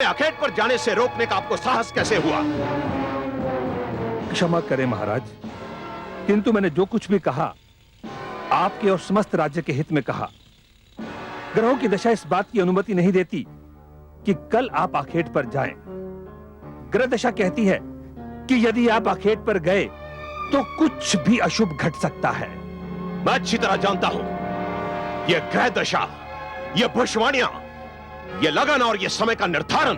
आखेट पर जाने से रोकने का आपको साहस कैसे हुआ? क्षमा करें महाराज, किंतु मैंने जो कुछ भी कहा आपके और समस्त राज्य के हित में कहा। ग्रहों की दशा इस बात की अनुमति नहीं देती कि कल आप आखेट पर जाएं। ग्रह दशा कहती है कि यदि आप आखेट पर गए तो कुछ भी अशुभ घट सकता है। मैं अच्छी तरह जानता हूं, यह ग्रह दशा, यह भविष्यवाणियां, यह लगन और यह समय का निर्धारण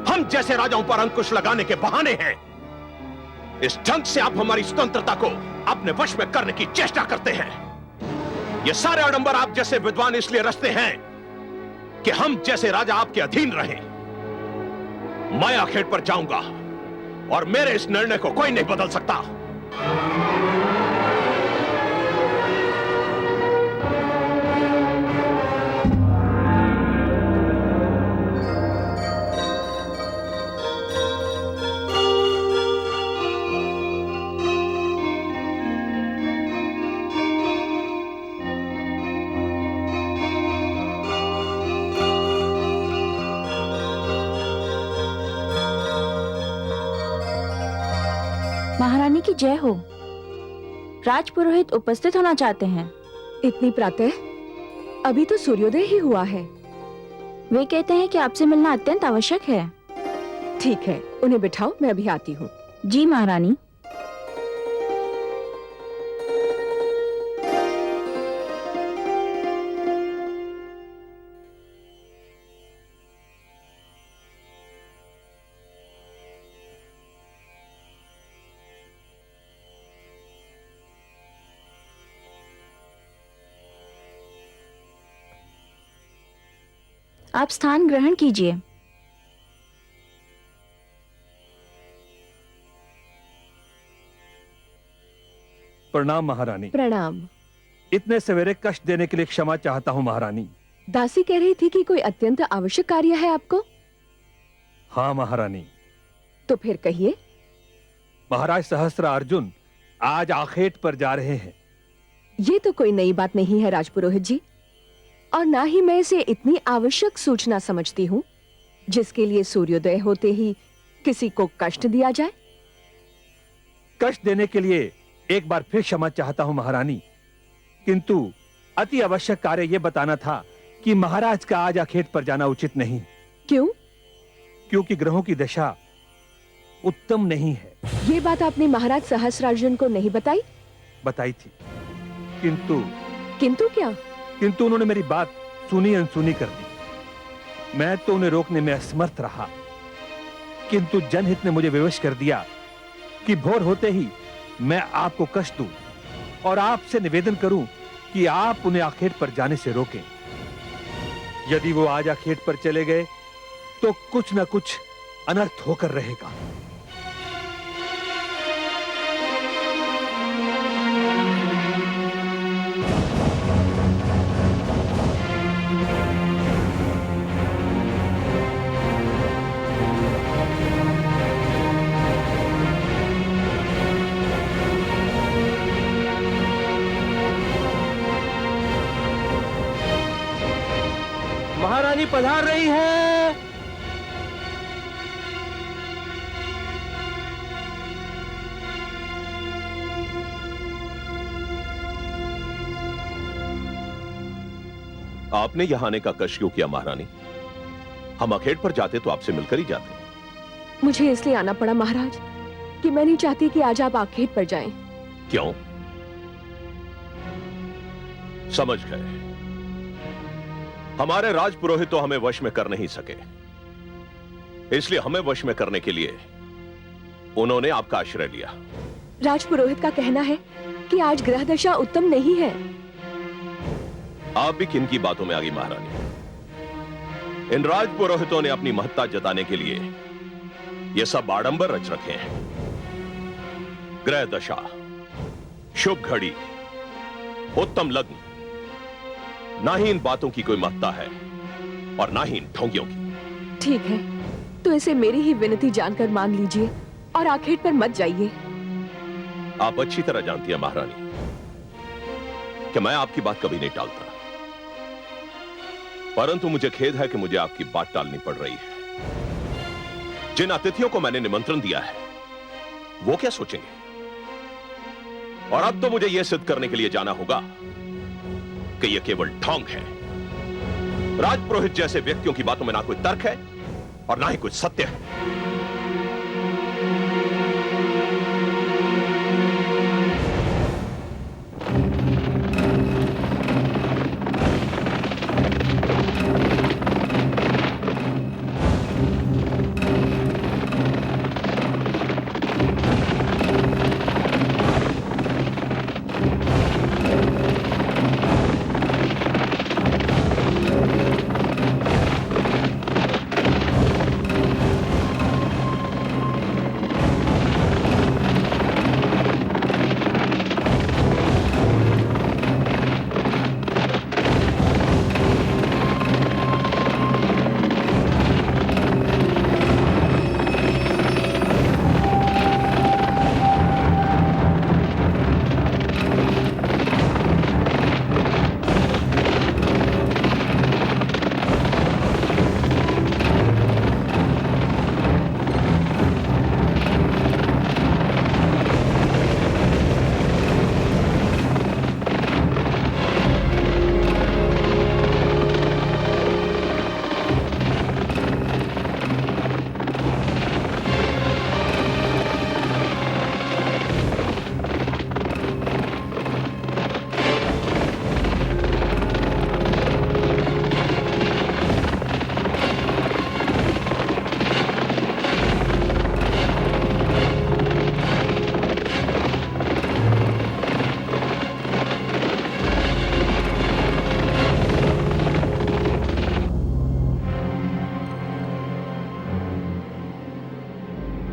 हम जैसे राजाओं पर अंकुश लगाने के बहाने हैं। इस ढंग से आप हमारी स्वतंत्रता को अपने वश में करने की चेष्टा करते हैं। ये सारे आडंबर आप जैसे विद्वान इसलिए रचते हैं कि हम जैसे राजा आपके अधीन रहें। मैं आखेट पर जाऊंगा और मेरे इस निर्णय को कोई नहीं बदल सकता। महारानी की जय हो। राजपुरोहित उपस्थित होना चाहते हैं। इतनी प्रातः? अभी तो सूर्योदय ही हुआ है। वे कहते हैं कि आपसे मिलना अत्यंत आवश्यक है। ठीक है, उन्हें बिठाओ, मैं अभी आती हूँ। जी महारानी। आप स्थान ग्रहण कीजिए। प्रणाम महारानी। प्रणाम। इतने सवेरे कष्ट देने के लिए क्षमा चाहता हूं महारानी। दासी कह रही थी कि कोई अत्यंत आवश्यक कार्य है आपको। हाँ महारानी। तो फिर कहिए। महाराज सहस्त्र अर्जुन आज आखेट पर जा रहे हैं। ये तो कोई नई बात नहीं है राजपुरोहित जी, और ना ही मैं इसे इतनी आवश्यक सूचना समझती हूँ जिसके लिए सूर्योदय होते ही किसी को कष्ट दिया जाए। कष्ट देने के लिए एक बार फिर क्षमा चाहता हूं महारानी, किंतु अति आवश्यक कार्य यह बताना था कि महाराज का आज आखेट पर जाना उचित नहीं। क्यों? क्योंकि ग्रहों की दशा उत्तम नहीं है। ये बात आपने महाराज सहस्रार्जुन को नहीं बताई? बताई थी, किंतु किंतु क्या? किंतु उन्होंने मेरी बात सुनी अनसुनी कर दी। मैं तो उन्हें रोकने में असमर्थ रहा, किंतु जनहित ने मुझे विवश कर दिया कि भोर होते ही मैं आपको कष्ट दूं और आपसे निवेदन करूं कि आप उन्हें आखेट पर जाने से रोकें। यदि वो आज आखेट पर चले गए तो कुछ न कुछ अनर्थ होकर रहेगा। महारानी पधार रही है। आपने यहां आने का कष्ट क्यों किया महारानी? हम आखेट पर जाते तो आपसे मिलकर ही जाते। मुझे इसलिए आना पड़ा महाराज कि मैं नहीं चाहती कि आज आप आखेट पर जाएं। क्यों? समझ गए। हमारे राजपुरोहित तो हमें वश में कर नहीं सके, इसलिए हमें वश में करने के लिए उन्होंने आपका आश्रय लिया। राजपुरोहित का कहना है कि आज ग्रह दशा उत्तम नहीं है। आप भी किन की बातों में आ गई महारानी? इन राजपुरोहितों ने अपनी महत्ता जताने के लिए ये सब आडंबर रच रखे हैं। ग्रह दशा, शुभ घड़ी, उत्तम लग्न, ना ही इन बातों की कोई महत्ता है और ना ही इन ढोंगियों की। ठीक है, तो इसे मेरी ही विनती जानकर मान लीजिए और आखेट पर मत जाइए। आप अच्छी तरह जानती हैं महारानी कि मैं आपकी बात कभी नहीं टालता, परंतु मुझे खेद है कि मुझे आपकी बात टालनी पड़ रही है। जिन अतिथियों को मैंने निमंत्रण दिया है वो क्या सोचेंगे? और अब तो मुझे यह सिद्ध करने के लिए जाना होगा कि यह केवल ढोंग है। राजपुरोहित जैसे व्यक्तियों की बातों में ना कोई तर्क है और ना ही कुछ सत्य है।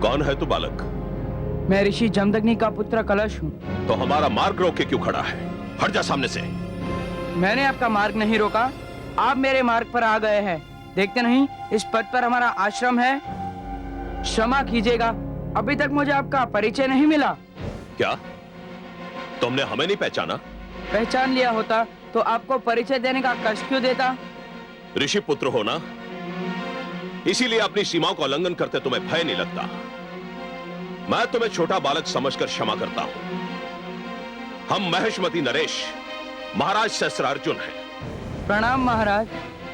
कौन है तू बालक? मैं ऋषि जमदग्नि का पुत्र कलश हूँ। तो हमारा मार्ग रोक के क्यों खड़ा है? हट जा सामने से। मैंने आपका मार्ग नहीं रोका, आप मेरे मार्ग पर आ गए हैं। देखते नहीं इस पद पर हमारा आश्रम है। क्षमा कीजिएगा, अभी तक मुझे आपका परिचय नहीं मिला। क्या तुमने हमें नहीं पहचाना? पहचान लिया होता तो आपको परिचय देने का कष्ट क्यों देता? ऋषि पुत्र हो ना, इसीलिए अपनी सीमाओं का उल्लंघन करते तुम्हें भय नहीं लगता। मैं तुम्हें छोटा बालक समझकर क्षमा करता हूं। हम महेशमती नरेश महाराज सहस्त्रार्जुन हैं। प्रणाम महाराज,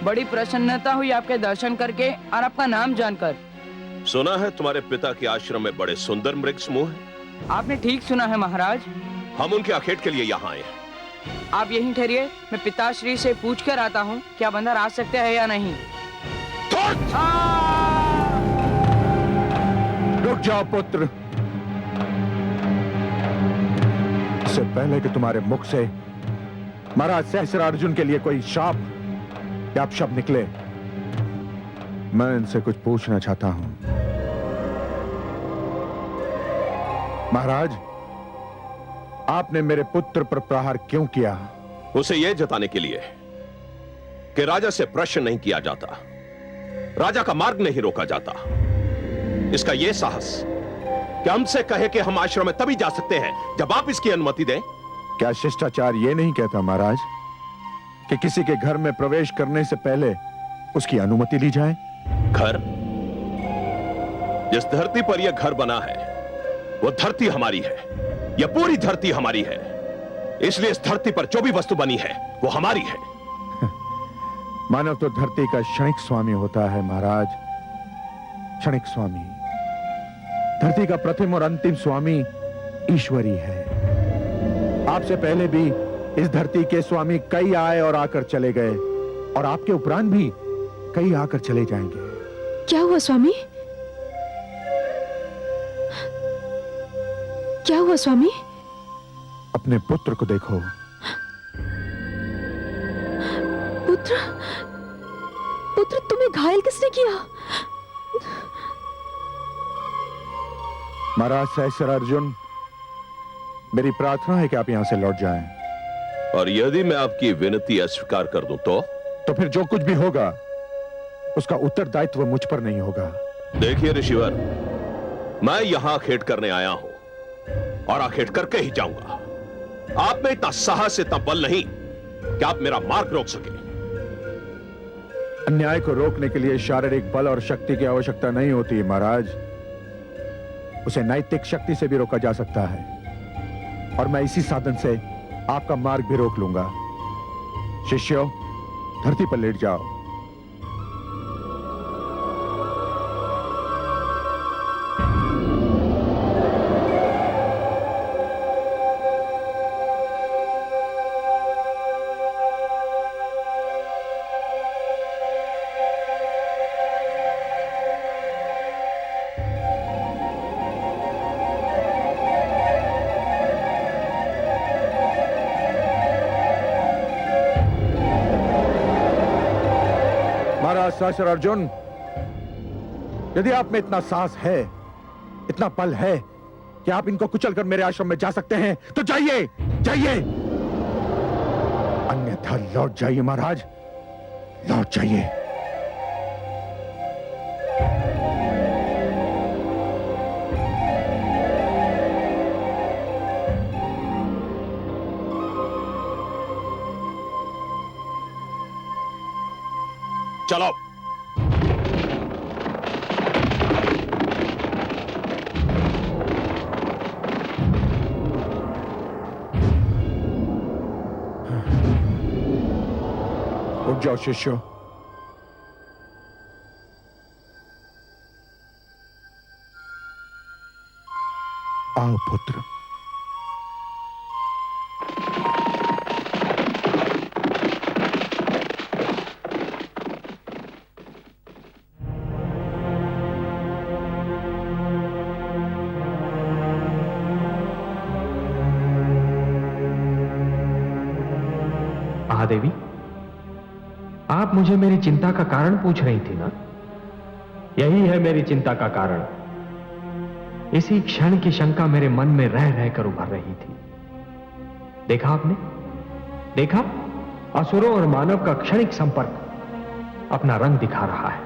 बड़ी प्रसन्नता हुई आपके दर्शन करके और आपका नाम जानकर। सुना है तुम्हारे पिता के आश्रम में बड़े सुंदर मृग समूह हैं। आपने ठीक सुना है महाराज। हम उनके आखेट के लिए यहाँ आए हैं। आप यहीं ठहरिए, मैं पिताश्री से पूछ कर आता हूँ क्या आप अंदर आ सकते हैं या नहीं। रुक जाओ पुत्र। इससे पहले कि तुम्हारे मुख से महाराज सहस्त्रार्जुन के लिए कोई शाप या अपशब्द निकले, मैं इनसे कुछ पूछना चाहता हूं। महाराज, आपने मेरे पुत्र पर प्रहार क्यों किया? उसे यह जताने के लिए कि राजा से प्रश्न नहीं किया जाता, राजा का मार्ग नहीं रोका जाता। इसका यह साहस कि हमसे कहे कि हम आश्रम में तभी जा सकते हैं जब आप इसकी अनुमति दें। क्या शिष्टाचार यह नहीं कहता महाराज कि किसी के घर में प्रवेश करने से पहले उसकी अनुमति ली जाए? घर? जिस धरती पर यह घर बना है वो धरती हमारी है। यह पूरी धरती हमारी है, इसलिए इस धरती पर जो भी वस्तु बनी है वो हमारी है। मानव तो धरती का क्षणिक स्वामी होता है महाराज, क्षणिक स्वामी। धरती का प्रथम और अंतिम स्वामी ईश्वरी है। आपसे पहले भी इस धरती के स्वामी कई आए और आकर चले गए, और आपके उपरांत भी कई आकर चले जाएंगे। क्या हुआ स्वामी? क्या हुआ स्वामी? अपने पुत्र को देखो। पुत्र? पुत्र, तुम्हें घायल किसने किया? महाराज सहस्त्रार्जुन, मेरी प्रार्थना है कि आप यहां से लौट जाएं। और यदि मैं आपकी विनती अस्वीकार कर दूं तो फिर जो कुछ भी होगा उसका उत्तरदायित्व मुझ पर नहीं होगा। देखिए ऋषिवर, मैं यहां आखेट करने आया हूं और आखेट करके ही जाऊंगा। आप में इतना साहस, इतना बल नहीं कि आप मेरा मार्ग रोक सके। अन्याय को रोकने के लिए शारीरिक बल और शक्ति की आवश्यकता नहीं होती महाराज, उसे नैतिक शक्ति से भी रोका जा सकता है, और मैं इसी साधन से आपका मार्ग भी रोक लूंगा। शिष्यों, धरती पर लेट जाओ। महाराज सहस्त्र अर्जुन, यदि आप में इतना साहस है, इतना बल है कि आप इनको कुचलकर मेरे आश्रम में जा सकते हैं, तो जाइए, जाइए। अन्यथा लौट जाइए महाराज, लौट जाइए। चलो। उठ जाओ शिष्यों। आओ पुत्र। महादेवी, आप मुझे मेरी चिंता का कारण पूछ रही थी ना? यही है मेरी चिंता का कारण। इसी क्षण की शंका मेरे मन में रह रहकर उभर रही थी। देखा आपने? देखा? असुरों और मानव का क्षणिक संपर्क अपना रंग दिखा रहा है।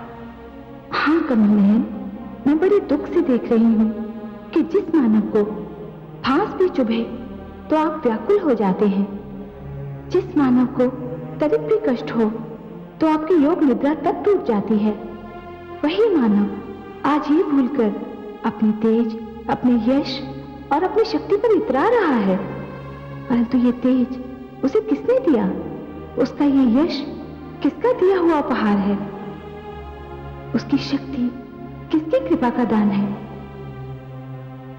हाँ कमल नयन, मैं बड़े दुख से देख रही हूँ कि जिस मानव को फांस भी चुभे तो आप व्याकुल हो जाते हैं, जिस मानव को तनिक भी कष्ट हो तो आपकी योग निद्रा तक टूट जाती है, वही मानव आज ये भूलकर अपनी तेज, अपने यश और अपनी शक्ति पर इतरा रहा है। परंतु ये तेज उसे किसने दिया? उसका ये यश किसका दिया हुआ उपहार है? उसकी शक्ति किसकी कृपा का दान है?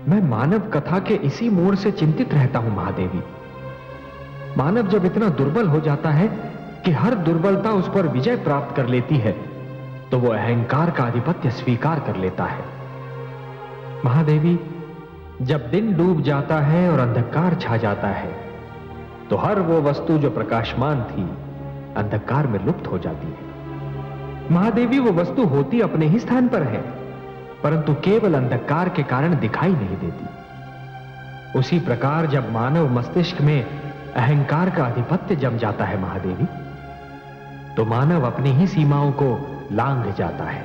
मैं मानव कथा के इसी मोड़ से चिंतित रहता हूं महादेवी। मानव जब इतना दुर्बल हो जाता है कि हर दुर्बलता उस पर विजय प्राप्त कर लेती है, तो वो अहंकार का आधिपत्य स्वीकार कर लेता है। महादेवी, जब दिन डूब जाता है और अंधकार छा जाता है, तो हर वो वस्तु जो प्रकाशमान थी अंधकार में लुप्त हो जाती है। महादेवी, वो वस्तु होती अपने ही स्थान पर है, परंतु केवल अंधकार के कारण दिखाई नहीं देती। उसी प्रकार जब मानव मस्तिष्क में अहंकार का आधिपत्य जम जाता है महादेवी, तो मानव अपनी ही सीमाओं को लांघ जाता है।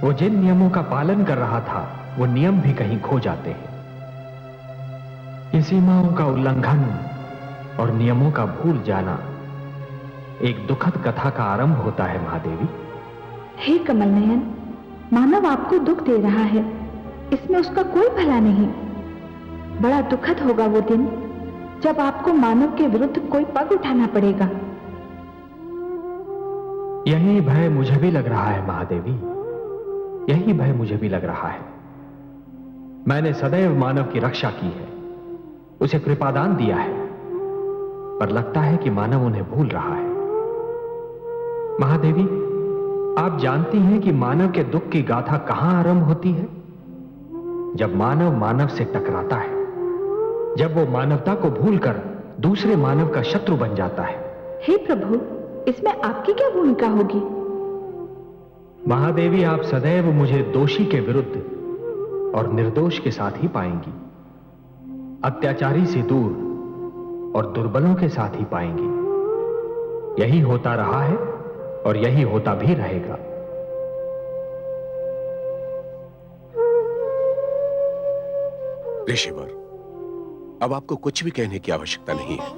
वो जिन नियमों का पालन कर रहा था, वो नियम भी कहीं खो जाते हैं। इन सीमाओं का उल्लंघन और नियमों का भूल जाना एक दुखद कथा का आरंभ होता है महादेवी। हे कमल नयन, मानव आपको दुख दे रहा है, इसमें उसका कोई भला नहीं। बड़ा दुखद होगा वो दिन जब आपको मानव के विरुद्ध कोई पग उठाना पड़ेगा। यही भय मुझे भी लग रहा है महादेवी, यही भय मुझे भी लग रहा है। मैंने सदैव मानव की रक्षा की है, उसे कृपादान दिया है, पर लगता है कि मानव उन्हें भूल रहा है। महादेवी, आप जानती हैं कि मानव के दुख की गाथा कहां आरंभ होती है? जब मानव मानव से टकराता है, जब वो मानवता को भूलकर दूसरे मानव का शत्रु बन जाता है। हे प्रभु, इसमें आपकी क्या भूमिका होगी? महादेवी, आप सदैव मुझे दोषी के विरुद्ध और निर्दोष के साथ ही पाएंगी, अत्याचारी से दूर और दुर्बलों के साथ ही पाएंगी। यही होता रहा है और यही होता भी रहेगा। ऋषिवर, अब आपको कुछ भी कहने की आवश्यकता नहीं है।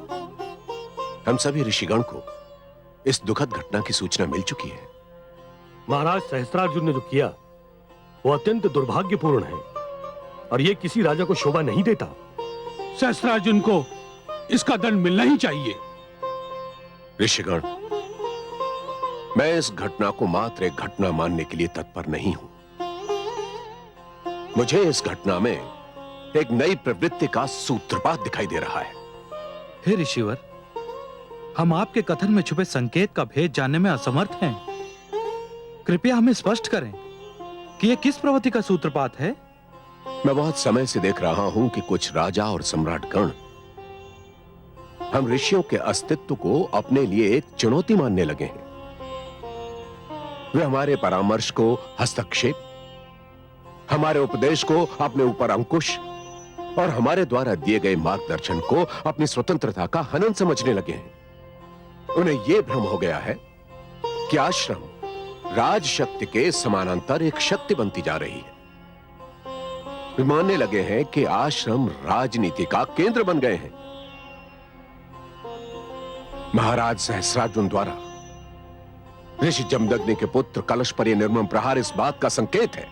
हम सभी ऋषिगण को इस दुखद घटना की सूचना मिल चुकी है। महाराज सहस्त्रार्जुन ने जो किया वो अत्यंत दुर्भाग्यपूर्ण है और ये किसी राजा को शोभा नहीं देता। सहस्त्रार्जुन को इसका दंड मिलना ही चाहिए। ऋषिगण, मैं इस घटना को मात्र एक घटना मानने के लिए तत्पर नहीं हूं। मुझे इस घटना में एक नई प्रवृत्ति का सूत्रपात दिखाई दे रहा है। हे ऋषिवर, हम आपके कथन में छुपे संकेत का भेद जानने में असमर्थ हैं। कृपया हमें स्पष्ट करें कि यह किस प्रवृत्ति का सूत्रपात है। मैं बहुत समय से देख रहा हूं कि कुछ राजा और सम्राटगण हम ऋषियों के अस्तित्व को अपने लिए एक चुनौती मानने लगे हैं। वे हमारे परामर्श को हस्तक्षेप, हमारे उपदेश को अपने ऊपर अंकुश और हमारे द्वारा दिए गए मार्गदर्शन को अपनी स्वतंत्रता का हनन समझने लगे हैं। उन्हें यह भ्रम हो गया है कि आश्रम राज शक्ति के समानांतर एक शक्ति बनती जा रही है। वे मानने लगे हैं कि आश्रम राजनीति का केंद्र बन गए हैं। महाराज सहस्रार्जुन द्वारा ऋषि जमदग्नि के पुत्र कलश पर यह निर्मम प्रहार इस बात का संकेत है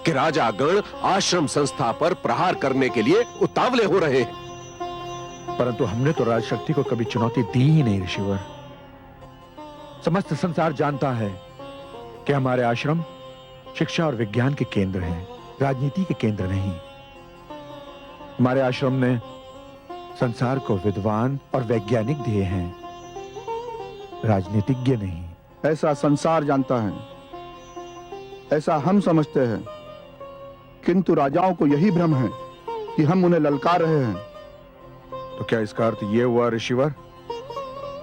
कि राजागण आश्रम संस्था पर प्रहार करने के लिए उतावले हो रहे हैं। परंतु हमने तो राजशक्ति को कभी चुनौती दी ही नहीं ऋषिवर। समस्त संसार जानता है कि हमारे आश्रम शिक्षा और विज्ञान के केंद्र हैं, राजनीति के केंद्र नहीं। हमारे आश्रम ने संसार को विद्वान और वैज्ञानिक दिए हैं, राजनीतिज्ञ नहीं। ऐसा संसार जानता है, ऐसा हम समझते हैं, किंतु राजाओं को यही भ्रम है कि हम उन्हें ललकार रहे हैं। तो क्या इसका अर्थ यह हुआ ऋषिवर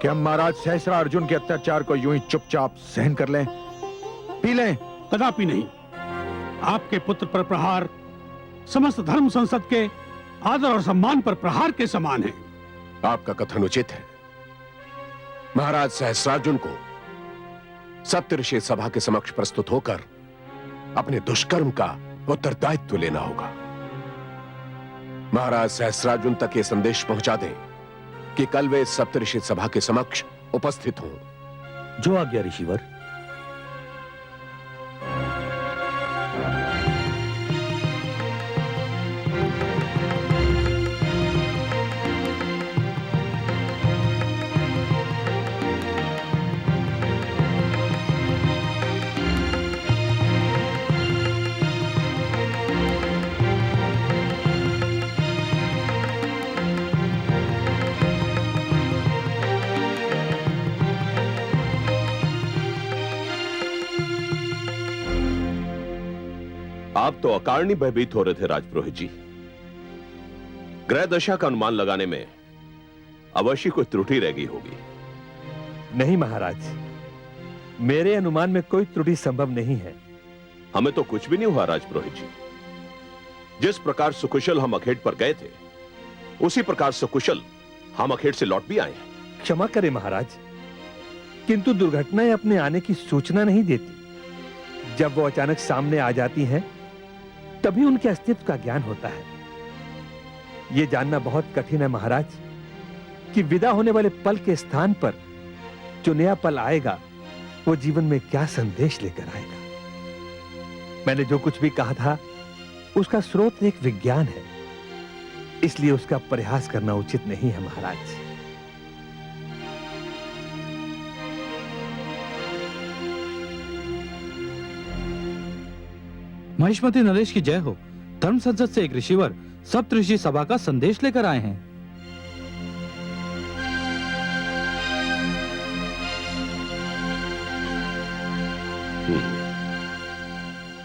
कि हम महाराज सहस्त्रार्जुन के अत्याचार को यूं ही चुपचाप सहन कर लें, पी लें? कदापि नहीं। आपके पुत्र पर प्रहार समस्त धर्म संसद के आदर और सम्मान पर प्रहार के समान है। आपका कथन उचित है। महाराज सहस्त्रार्जुन को सप्तऋषि सभा के समक्ष प्रस्तुत होकर अपने दुष्कर्म का उत्तरदायित्व लेना होगा। महाराज सहस्त्रार्जुन तक यह संदेश पहुंचा दें कि कल वे सप्तऋषि सभा के समक्ष उपस्थित हों। जो आज्ञा ऋषिवर। आप तो अकारणी भयभीत हो रहे थे राजपुरोहित जी। ग्रह दशा का अनुमान लगाने में अवश्य कोई त्रुटि रह गई होगी। नहीं महाराज, मेरे अनुमान में कोई त्रुटि संभव नहीं है। हमें तो कुछ भी नहीं हुआ राजपुरोहित जी। जिस प्रकार सुकुशल हम अखेट पर गए थे, उसी प्रकार सुकुशल हम अखेट से लौट भी आए हैं। क्षमा करें महाराज, किंतु दुर्घटनाएं अपने आने की सूचना नहीं देती। जब वो अचानक सामने आ जाती हैं, तभी उनके अस्तित्व का ज्ञान होता है। यह जानना बहुत कठिन है महाराज कि विदा होने वाले पल के स्थान पर जो नया पल आएगा, वो जीवन में क्या संदेश लेकर आएगा। मैंने जो कुछ भी कहा था, उसका स्रोत एक विज्ञान है, इसलिए उसका परिहास करना उचित नहीं है महाराज। महिष्मती नरेश की जय हो। धर्म संसद से एक ऋषिवर सप्तऋषि सभा का संदेश लेकर आए हैं।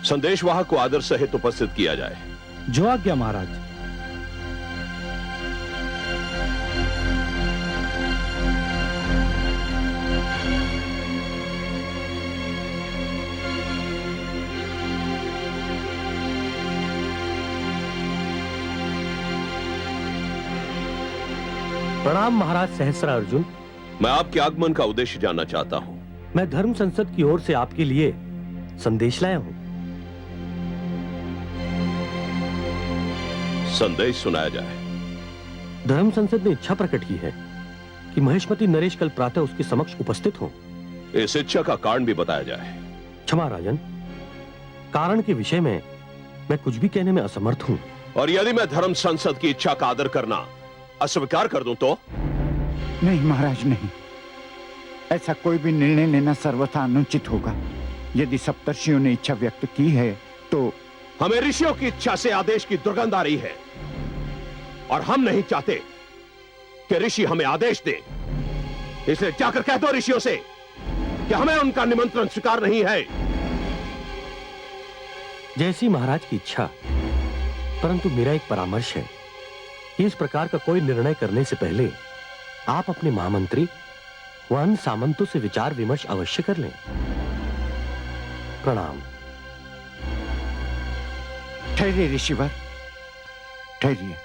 संदेशवाहक को आदर सहित उपस्थित किया जाए। जो आज्ञा महाराज। प्रणाम महाराज सहस्त्रार्जुन। मैं आपके आगमन का उद्देश्य जानना चाहता हूं। मैं धर्म संसद की ओर से आपके लिए संदेश लाया हूं। संदेश सुनाया जाए। धर्म संसद ने इच्छा प्रकट की है कि महेशमती नरेश कल प्रातः उसके समक्ष उपस्थित हो। इस इच्छा का कारण भी बताया जाए। क्षमा राजन, कारण के विषय में मैं कुछ भी कहने में असमर्थ हूं। और यदि मैं धर्म संसद की इच्छा का आदर करना अस्वीकार कर दूं तो? नहीं महाराज, नहीं। ऐसा कोई भी निर्णय लेना सर्वथा अनुचित होगा। यदि सप्तर्षियों ने इच्छा व्यक्त की है तो हमें ऋषियों की इच्छा से आदेश की दुर्गंध आ रही है और हम नहीं चाहते कि ऋषि हमें आदेश दे। इसलिए जाकर कह दो ऋषियों से कि हमें उनका निमंत्रण स्वीकार नहीं है। जैसी महाराज की इच्छा, परंतु मेरा एक परामर्श है कि इस प्रकार का कोई निर्णय करने से पहले आप अपने महामंत्री व अन्य सामंतों से विचार विमर्श अवश्य कर लें। प्रणाम। ठहरिए ऋषिवर, ठहरिए।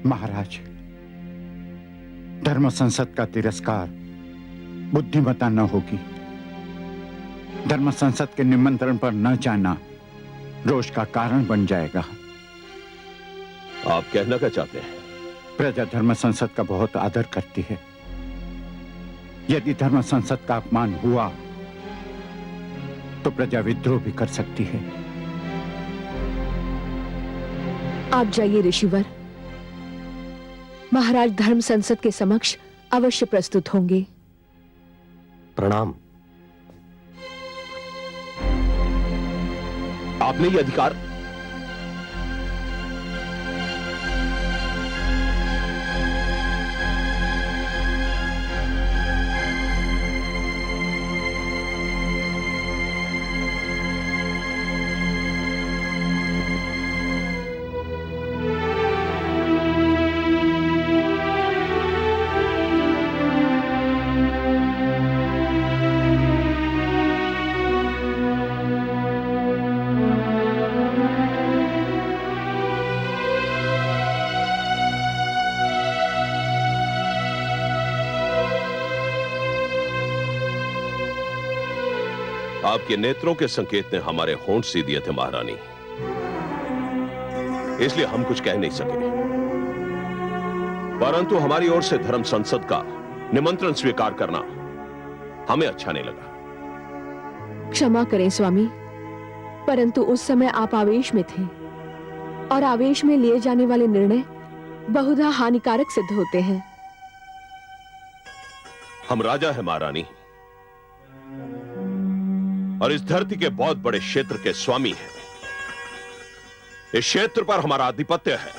महाराज, धर्म संसद का तिरस्कार बुद्धिमता न होगी। धर्म संसद के निमंत्रण पर न जाना रोष का कारण बन जाएगा। आप कहना क्या चाहते हैं? प्रजा धर्म संसद का बहुत आदर करती है। यदि धर्म संसद का अपमान हुआ तो प्रजा विद्रोह भी कर सकती है। आप जाइए ऋषिवर, महाराज धर्म संसद के समक्ष अवश्य प्रस्तुत होंगे। प्रणाम। आपने ये अधिकार? आपके नेत्रों के संकेत ने हमारे होंठ सी दिए थे महारानी, इसलिए हम कुछ कह नहीं सके। परंतु हमारी ओर से धर्म संसद का निमंत्रण स्वीकार करना हमें अच्छा नहीं लगा। क्षमा करें स्वामी, परंतु उस समय आप आवेश में थे और आवेश में लिए जाने वाले निर्णय बहुधा हानिकारक सिद्ध होते हैं। हम राजा हैं महारानी, और इस धरती के बहुत बड़े क्षेत्र के स्वामी हैं। इस क्षेत्र पर हमारा आधिपत्य है,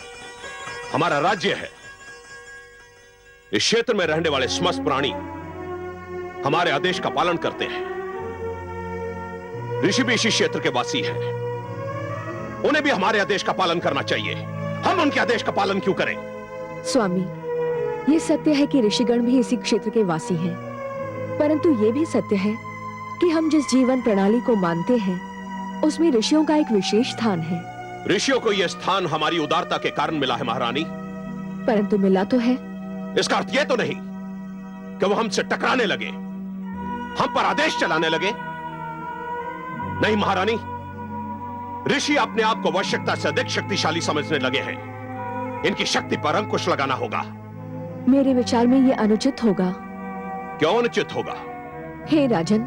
हमारा राज्य है। इस क्षेत्र में रहने वाले समस्त प्राणी हमारे आदेश का पालन करते हैं। ऋषि भी इसी क्षेत्र के वासी हैं, उन्हें भी हमारे आदेश का पालन करना चाहिए। हम उनके आदेश का पालन क्यों करें? स्वामी, ये सत्य है कि ऋषिगण भी इसी क्षेत्र के वासी हैं, परंतु ये भी सत्य है कि हम जिस जीवन प्रणाली को मानते हैं उसमें ऋषियों का एक विशेष स्थान है। ऋषियों को यह स्थान हमारी उदारता के कारण मिला है महारानी। परंतु मिला तो है। इसका अर्थ यह तो नहीं कि वो हमसे टकराने लगे, हम पर आदेश चलाने लगे। नहीं महारानी, ऋषि अपने आप को आवश्यकता से अधिक शक्तिशाली समझने लगे हैं। इनकी शक्ति पर अंकुश लगाना होगा। मेरे विचार में यह अनुचित होगा। क्यों अनुचित होगा? हे राजन,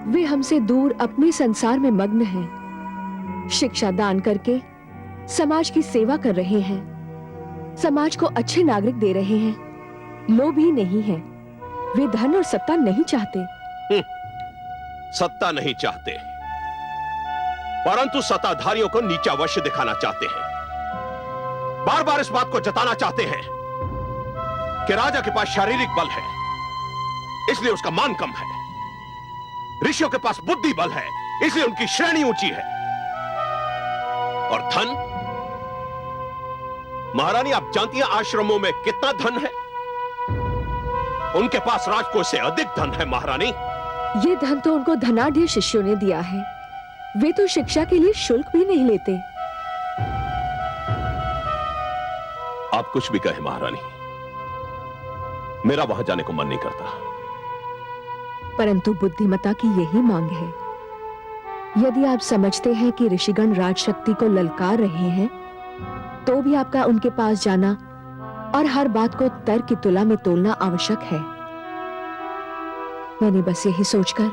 वे हमसे दूर अपने संसार में मग्न हैं। शिक्षा दान करके समाज की सेवा कर रहे हैं, समाज को अच्छे नागरिक दे रहे हैं, लोभी नहीं है। वे धन और सत्ता नहीं चाहते। सत्ता नहीं चाहते, परंतु सत्ताधारियों को नीचा अवश्य दिखाना चाहते हैं। बार बार इस बात को जताना चाहते हैं कि राजा के पास शारीरिक बल है, इसलिए उसका मान कम है। ऋषियों के पास बुद्धि बल है, इसलिए उनकी श्रेणी ऊंची है। और धन, महारानी आप जानती हैं आश्रमों में कितना धन है? उनके पास राजकोष से अधिक धन है महारानी। ये धन तो उनको धनाढ़ शिष्यों ने दिया है। वे तो शिक्षा के लिए शुल्क भी नहीं लेते। आप कुछ भी कहें महारानी, मेरा वहां जाने को मन नहीं करता। परंतु बुद्धिमता की यही मांग है। यदि आप समझते हैं कि ऋषिगण राजशक्ति को ललकार रहे हैं, तो भी आपका उनके पास जाना और हर बात को तर्क की तुला में तोलना आवश्यक है। मैंने बस यही सोचकर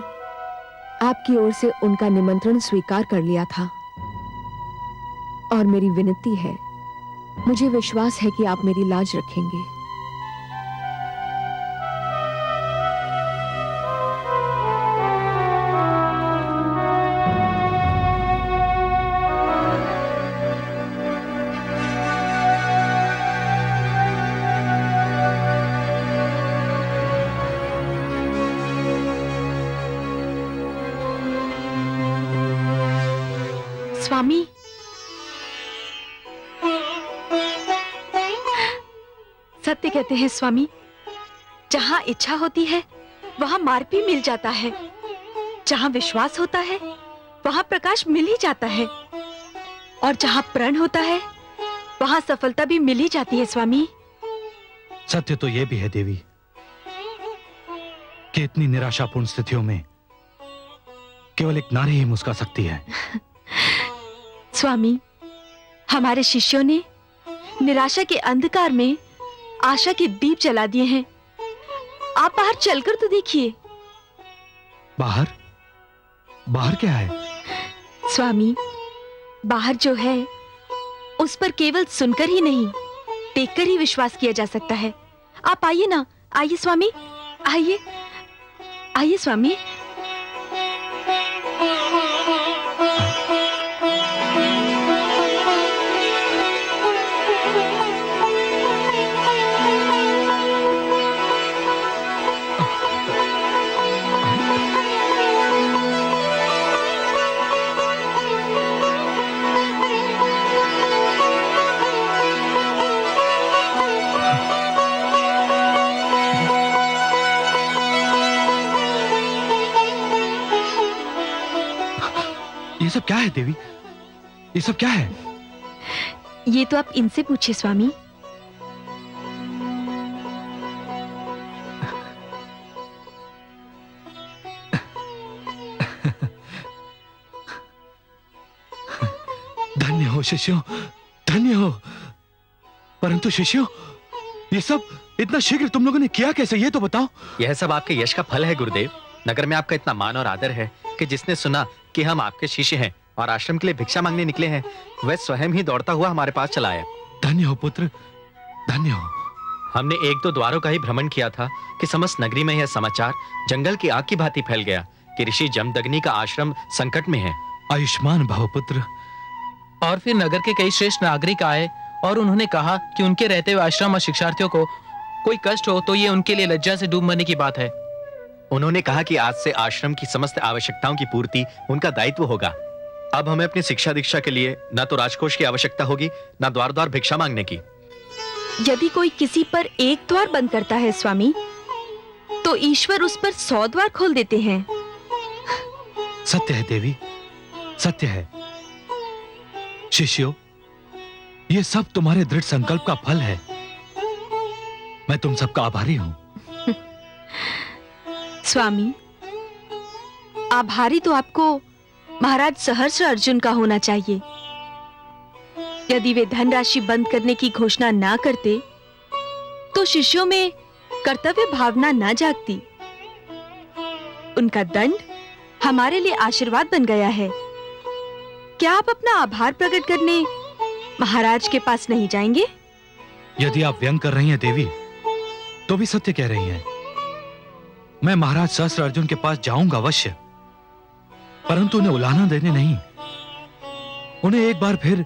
आपकी ओर से उनका निमंत्रण स्वीकार कर लिया था और मेरी विनती है, मुझे विश्वास है कि आप मेरी लाज रखेंगे। स्वामी, सत्य कहते हैं स्वामी, जहां इच्छा होती है वहां मार्ग भी मिल जाता है, जहां विश्वास होता है वहां प्रकाश मिल ही जाता है, और जहां प्रण होता है वहां सफलता भी मिल ही जाती है स्वामी। सत्य तो यह भी है देवी कि इतनी निराशापूर्ण स्थितियों में केवल एक नारी ही मुस्कुरा सकती है। स्वामी, हमारे शिष्यों ने निराशा के अंधकार में आशा के दीप जला दिए हैं। आप बाहर चलकर तो देखिए। बाहर? बाहर क्या है? स्वामी, बाहर जो है उस पर केवल सुनकर ही नहीं, देखकर ही विश्वास किया जा सकता है। आप आइए ना, आइए स्वामी, आइए, आइए स्वामी। ये सब क्या है देवी? ये सब क्या है? ये तो आप इनसे पूछिए स्वामी। धन्य हो शिष्यों, धन्य हो। परंतु शिष्यों, ये सब इतना शीघ्र तुम लोगों ने किया कैसे, ये तो बताओ। यह सब आपके यश का फल है गुरुदेव। नगर में आपका इतना मान और आदर है कि जिसने सुना कि हम आपके शिष्य हैं और आश्रम के लिए भिक्षा मांगने निकले हैं, वह स्वयं ही दौड़ता हुआ हमारे पास चला आया। धन्य हो पुत्र, धन्य हो। हमने 1-2 द्वारों का ही भ्रमण किया था कि समस्त नगरी में यह समाचार जंगल की आग की भांति फैल गया कि ऋषि जमदग्नि का आश्रम संकट में है। आयुष्मान भव पुत्र। और फिर नगर के कई श्रेष्ठ नागरिक आए और उन्होंने कहा कि उनके रहते हुए आश्रम और शिक्षार्थियों को कोई कष्ट हो तो ये उनके लिए लज्जा से डूब मरने की बात है। उन्होंने कहा कि आज से आश्रम की समस्त आवश्यकताओं की पूर्ति उनका दायित्व होगा। अब हमें अपनी शिक्षा दीक्षा के लिए न तो राजकोष की आवश्यकता होगी, न द्वार द्वार भिक्षा मांगने की। यदि कोई किसी पर एक द्वार बंद करता है स्वामी, तो ईश्वर उस पर 100 द्वार खोल देते हैं। सत्य है देवी, सत्य है। शिष्यों, ये सब तुम्हारे दृढ़ संकल्प का फल है। मैं तुम सबका आभारी हूं। स्वामी, आभारी तो आपको महाराज सहस्त्र अर्जुन का होना चाहिए। यदि वे धनराशि बंद करने की घोषणा ना करते, तो शिष्यों में कर्तव्य भावना ना जागती। उनका दंड हमारे लिए आशीर्वाद बन गया है। क्या आप अपना आभार प्रकट करने महाराज के पास नहीं जाएंगे? यदि आप व्यंग कर रही हैं देवी, तो भी सत्य कह रही हैं। मैं महाराज सहस्त्र अर्जुन के पास जाऊंगा अवश्य, परंतु उन्हें उलाहना देने नहीं, उन्हें एक बार फिर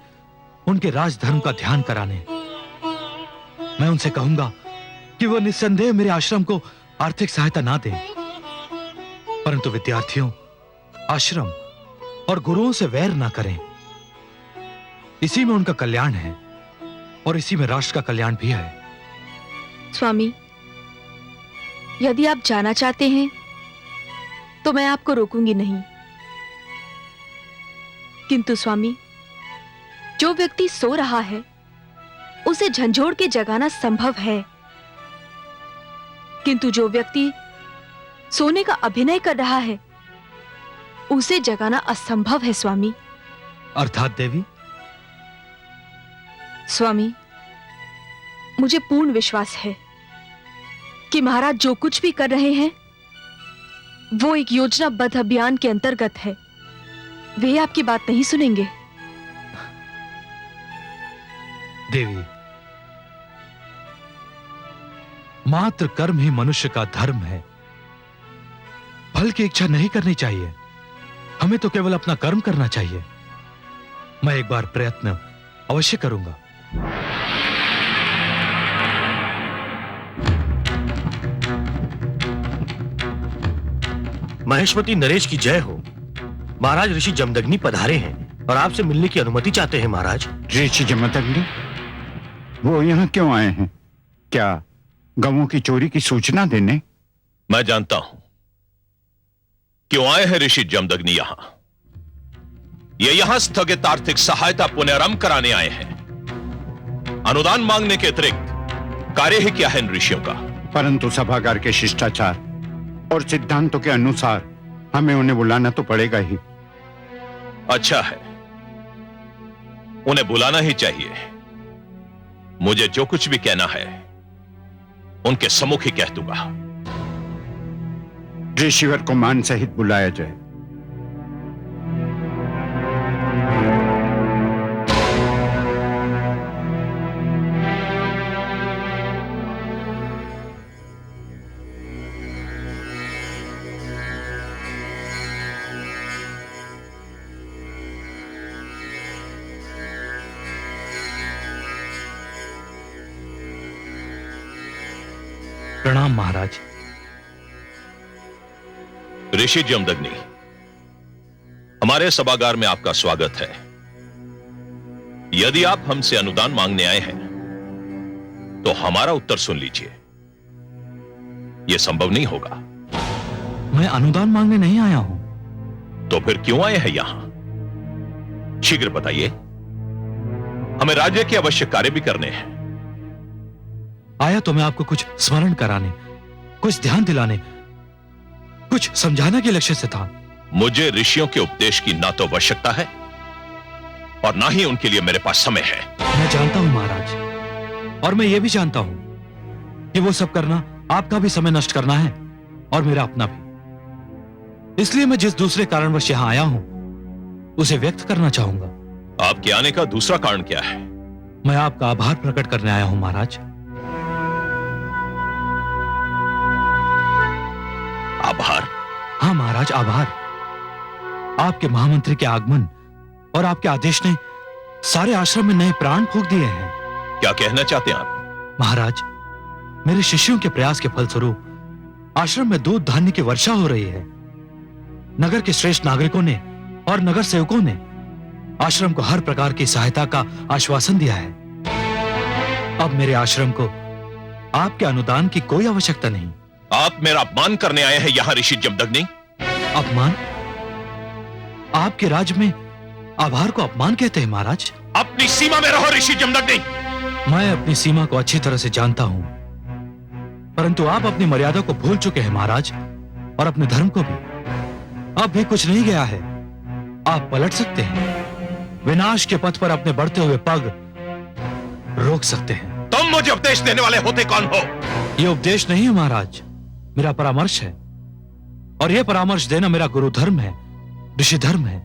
उनके राजधर्म का ध्यान कराने। मैं उनसे कहूंगा कि वो निस्संदेह मेरे आश्रम को आर्थिक सहायता ना दें, परंतु विद्यार्थियों, आश्रम और गुरुओं से वैर ना करें। इसी में उनका कल्याण है और इसी में राष्ट्र का कल्याण भी है। स्वामी, यदि आप जाना चाहते हैं तो मैं आपको रोकूंगी नहीं, किंतु स्वामी, जो व्यक्ति सो रहा है उसे झंझोड़ के जगाना संभव है, किंतु जो व्यक्ति सोने का अभिनय कर रहा है उसे जगाना असंभव है स्वामी। अर्थात देवी, स्वामी, मुझे पूर्ण विश्वास है कि महाराज जो कुछ भी कर रहे हैं वो एक योजनाबद्ध अभियान के अंतर्गत है। वे आपकी बात नहीं सुनेंगे। देवी, मात्र कर्म ही मनुष्य का धर्म है। फल की इच्छा नहीं करनी चाहिए। हमें तो केवल अपना कर्म करना चाहिए। मैं एक बार प्रयत्न अवश्य करूंगा। महेश्वती नरेश की जय हो। महाराज ऋषि जमदग्नि पधारे हैं और आपसे मिलने की अनुमति चाहते हैं। महाराज, ऋषि जमदग्नि वो यहाँ क्यों आए हैं? क्या गवों की चोरी की सूचना देने? मैं जानता हूं क्यों आए हैं ऋषि जमदग्नि यहां। ये यहां स्थगित आर्थिक सहायता पुनरारंभ कराने आए हैं। अनुदान मांगने के अतिरिक्त कार्य ही क्या है इन ऋषियों का? परंतु सभागार के शिष्टाचार और सिद्धांतों के अनुसार हमें उन्हें बुलाना तो पड़ेगा ही। अच्छा है, उन्हें बुलाना ही चाहिए। मुझे जो कुछ भी कहना है उनके सम्मुख ही कह दूंगा। ऋषिवर को मान सहित बुलाया जाए। प्रणाम महाराज। ऋषि जमदग्नि, हमारे सभागार में आपका स्वागत है। यदि आप हमसे अनुदान मांगने आए हैं तो हमारा उत्तर सुन लीजिए। यह संभव नहीं होगा। मैं अनुदान मांगने नहीं आया हूं। तो फिर क्यों आए हैं यहां? शीघ्र बताइए। हमें राज्य के आवश्यक कार्य भी करने हैं। आया तो मैं आपको कुछ स्मरण कराने, कुछ ध्यान दिलाने, कुछ समझाने के लक्ष्य से था। मुझे ऋषियों के उपदेश की ना तो आवश्यकता है और ना ही उनके लिए मेरे पास समय है। मैं जानता हूं महाराज, और मैं ये भी जानता हूं कि वो सब करना आपका भी समय नष्ट करना है और मेरा अपना भी। इसलिए मैं जिस दूसरे कारणवश यहां आया हूं उसे व्यक्त करना चाहूंगा। आपके आने का दूसरा कारण क्या है? मैं आपका आभार प्रकट करने आया हूं महाराज। आभार? हाँ महाराज, आभार। आपके महामंत्री के आगमन और आपके आदेश ने सारे आश्रम में नए प्राण फूंक दिए हैं। क्या कहना चाहते हैं आप? महाराज, मेरे शिष्यों के प्रयास के फलस्वरूप आश्रम में दूध धान्य की वर्षा हो रही है। नगर के श्रेष्ठ नागरिकों ने और नगर सेवकों ने आश्रम को हर प्रकार की सहायता का आश्वासन दिया है। अब मेरे आश्रम को आपके अनुदान की कोई आवश्यकता नहीं। आप मेरा अपमान करने आए हैं यहां ऋषि जमदग्नि? अपमान? आपके राज्य में आभार को अपमान कहते हैं महाराज। अपनी सीमा में रहो ऋषि जमदग्नि। मैं अपनी सीमा को अच्छी तरह से जानता हूं, परंतु आप अपनी मर्यादा को भूल चुके हैं महाराज, और अपने धर्म को भी। अब भी कुछ नहीं गया है। आप पलट सकते हैं, विनाश के पथ पर अपने बढ़ते हुए पग रोक सकते हैं। तुम मुझे उपदेश देने वाले होते कौन हो? यह उपदेश नहीं है महाराज, मेरा परामर्श है। और यह परामर्श देना मेरा गुरु धर्म है, ऋषि धर्म है,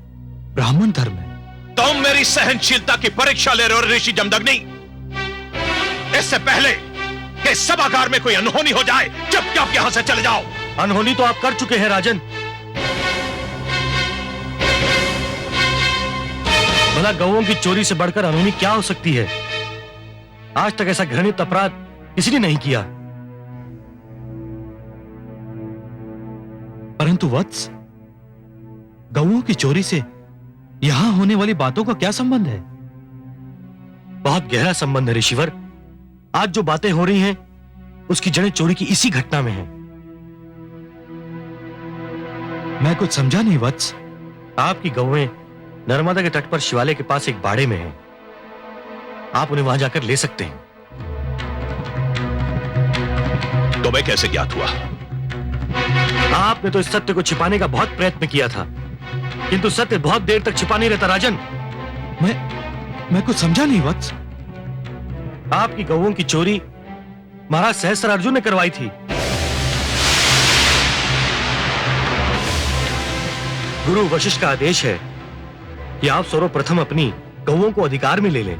ब्राह्मण धर्म है। तुम मेरी सहनशीलता की परीक्षा ले रहे हो ऋषि जमदग्नि। इससे पहले कि सभागार में कोई अनहोनी हो जाए, चुपचाप यहां से चले जाओ। अनहोनी तो आप कर चुके हैं राजन। भला गौओं की चोरी से बढ़कर अनहोनी क्या हो सकती है? आज तक ऐसा घृणित अपराध किसी ने नहीं किया। परंतु वत्स, गौओं की चोरी से यहां होने वाली बातों का क्या संबंध है? बहुत गहरा संबंध है ऋषिवर। आज जो बातें हो रही हैं उसकी जड़ें चोरी की इसी घटना में हैं। मैं कुछ समझा नहीं वत्स। आपकी गौएं नर्मदा के तट पर शिवालय के पास एक बाड़े में हैं। आप उन्हें वहां जाकर ले सकते हैं। तो मैं कैसे ज्ञात हुआ? आपने तो इस सत्य को छिपाने का बहुत प्रयत्न किया था, किंतु सत्य बहुत देर तक छिपा नहीं रहता राजन। मैं कुछ समझा नहीं वत्स। आपकी गौओं की चोरी महाराज सहस्त्रार्जुन ने करवाई थी। गुरु वशिष्ठ का आदेश है कि आप सर्वप्रथम अपनी गौओं को अधिकार में ले लें।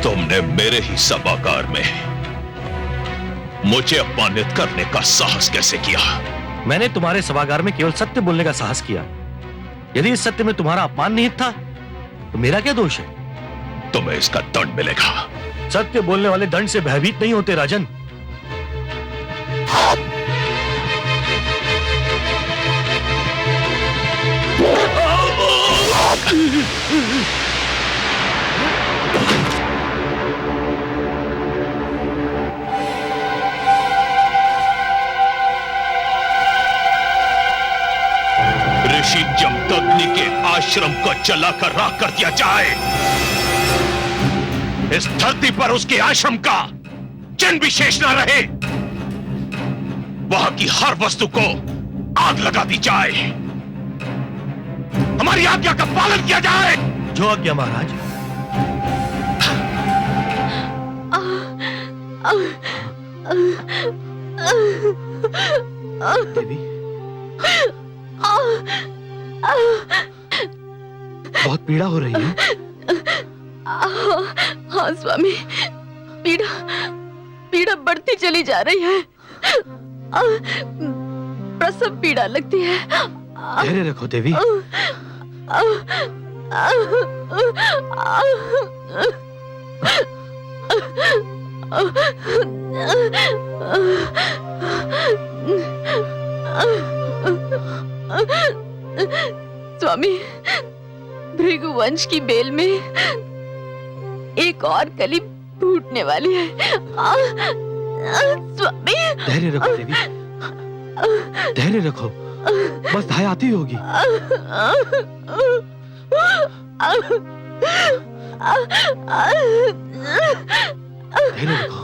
तुमने मेरे ही सभागार में मुझे अपमानित करने का साहस कैसे किया? मैंने तुम्हारे सभागार में केवल सत्य बोलने का साहस किया। यदि इस सत्य में तुम्हारा अपमान निहित था तो मेरा क्या दोष है? तुम्हें इसका दंड मिलेगा। सत्य बोलने वाले दंड से भयभीत नहीं होते राजन। ऋषि जमदग्नि के आश्रम को जलाकर राख कर दिया जाए। इस धरती पर उसके आश्रम का चिन्ह विशेष न रहे। वहां की हर वस्तु को आग लगा दी जाए। हमारी आज्ञा का पालन किया जाए। जो आज्ञा महाराज। देवी बहुत पीड़ा हो रही है। हाँ स्वामी, पीड़ा बढ़ती चली जा रही है। प्रसव पीड़ा लगती है। धैर्य रखो देवी। स्वामी, भृगुवंश की बेल में एक और कली फूटने वाली है। स्वामी, धैर्य रखो देवी, धैर्य रखो, बस धाय आती होगी। धैर्य रखो।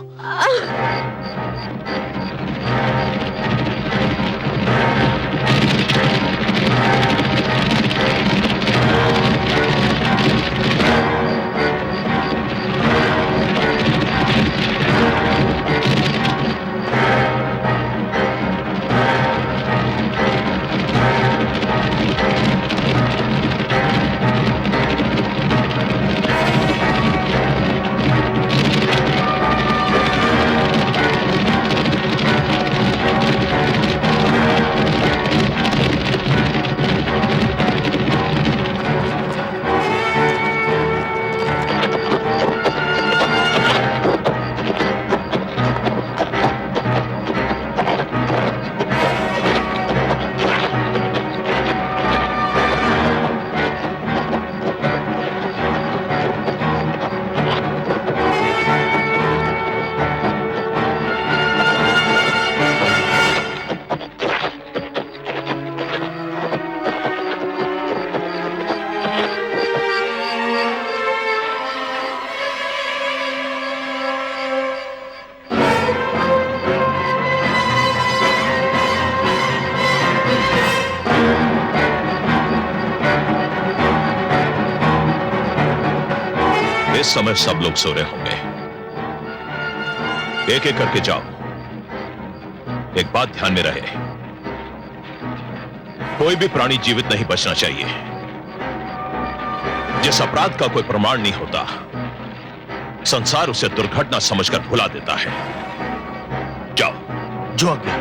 इस समय सब लोग सो रहे होंगे। एक एक करके जाओ। एक बात ध्यान में रहे, कोई भी प्राणी जीवित नहीं बचना चाहिए। जिस अपराध का कोई प्रमाण नहीं होता, संसार उसे दुर्घटना समझकर भुला देता है। जाओ। जो आज्ञा।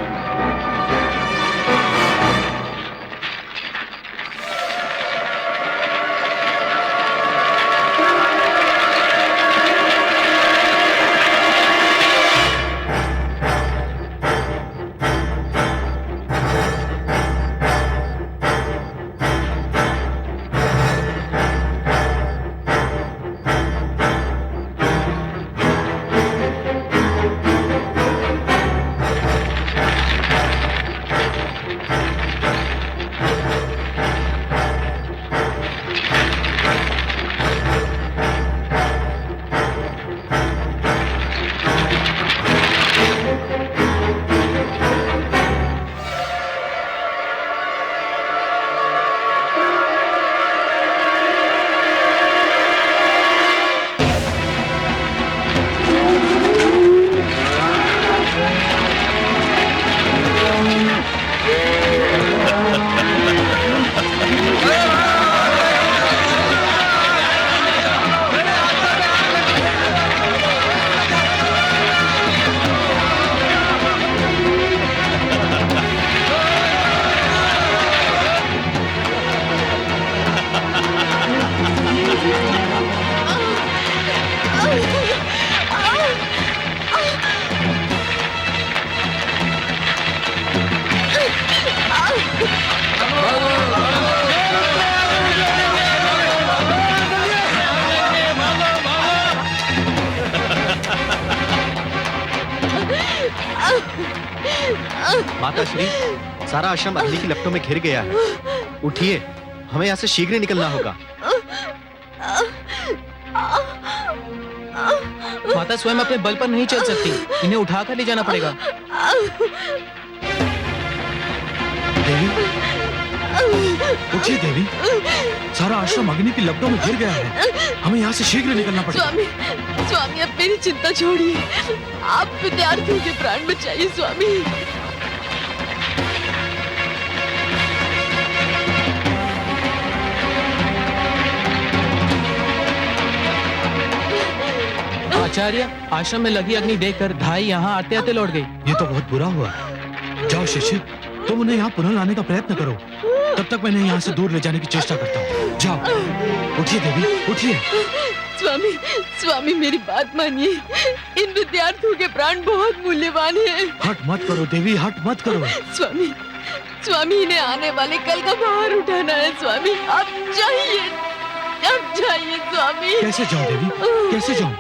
माता श्री, सारा आश्रम अग्नि की लपटों में घिर गया है। उठिए, हमें यहाँ से शीघ्र ही निकलना होगा। माता स्वयं अपने बल पर नहीं चल सकती, इन्हें उठाकर ले जाना पड़ेगा। देवी, उठिए देवी, सारा आश्रम अग्नि की लपटों में घिर गया है। हमें यहाँ से शीघ्र निकलना पड़ेगा। स्वामी, स्वामी अब मेरी चिंता छोड़िए, आप विद्यार्थियों के प्राण बचाइए स्वामी। आचार्य, आश्रम में लगी अग्नि देखकर धाई यहाँ आते आते लौट गई। ये तो बहुत बुरा हुआ। जाओ शिष्य, तुम उन्हें यहाँ पुनः लाने का प्रयत्न करो, तब तक मैं यहाँ से दूर ले जाने की चेष्टा करता हूँ। जाओ, उठिए देवी, उठिए। स्वामी, स्वामी मेरी बात मानिए, इन विद्यार्थियों के प्राण बहुत मूल्यवान हैं। हट मत करो देवी, हट मत करो। स्वामी, स्वामी इन्हें आने वाले कल का भार उठाना है स्वामी, आप जाइए, आप जाइए स्वामी। कैसे जाऊँ देवी, कैसे जाऊँ?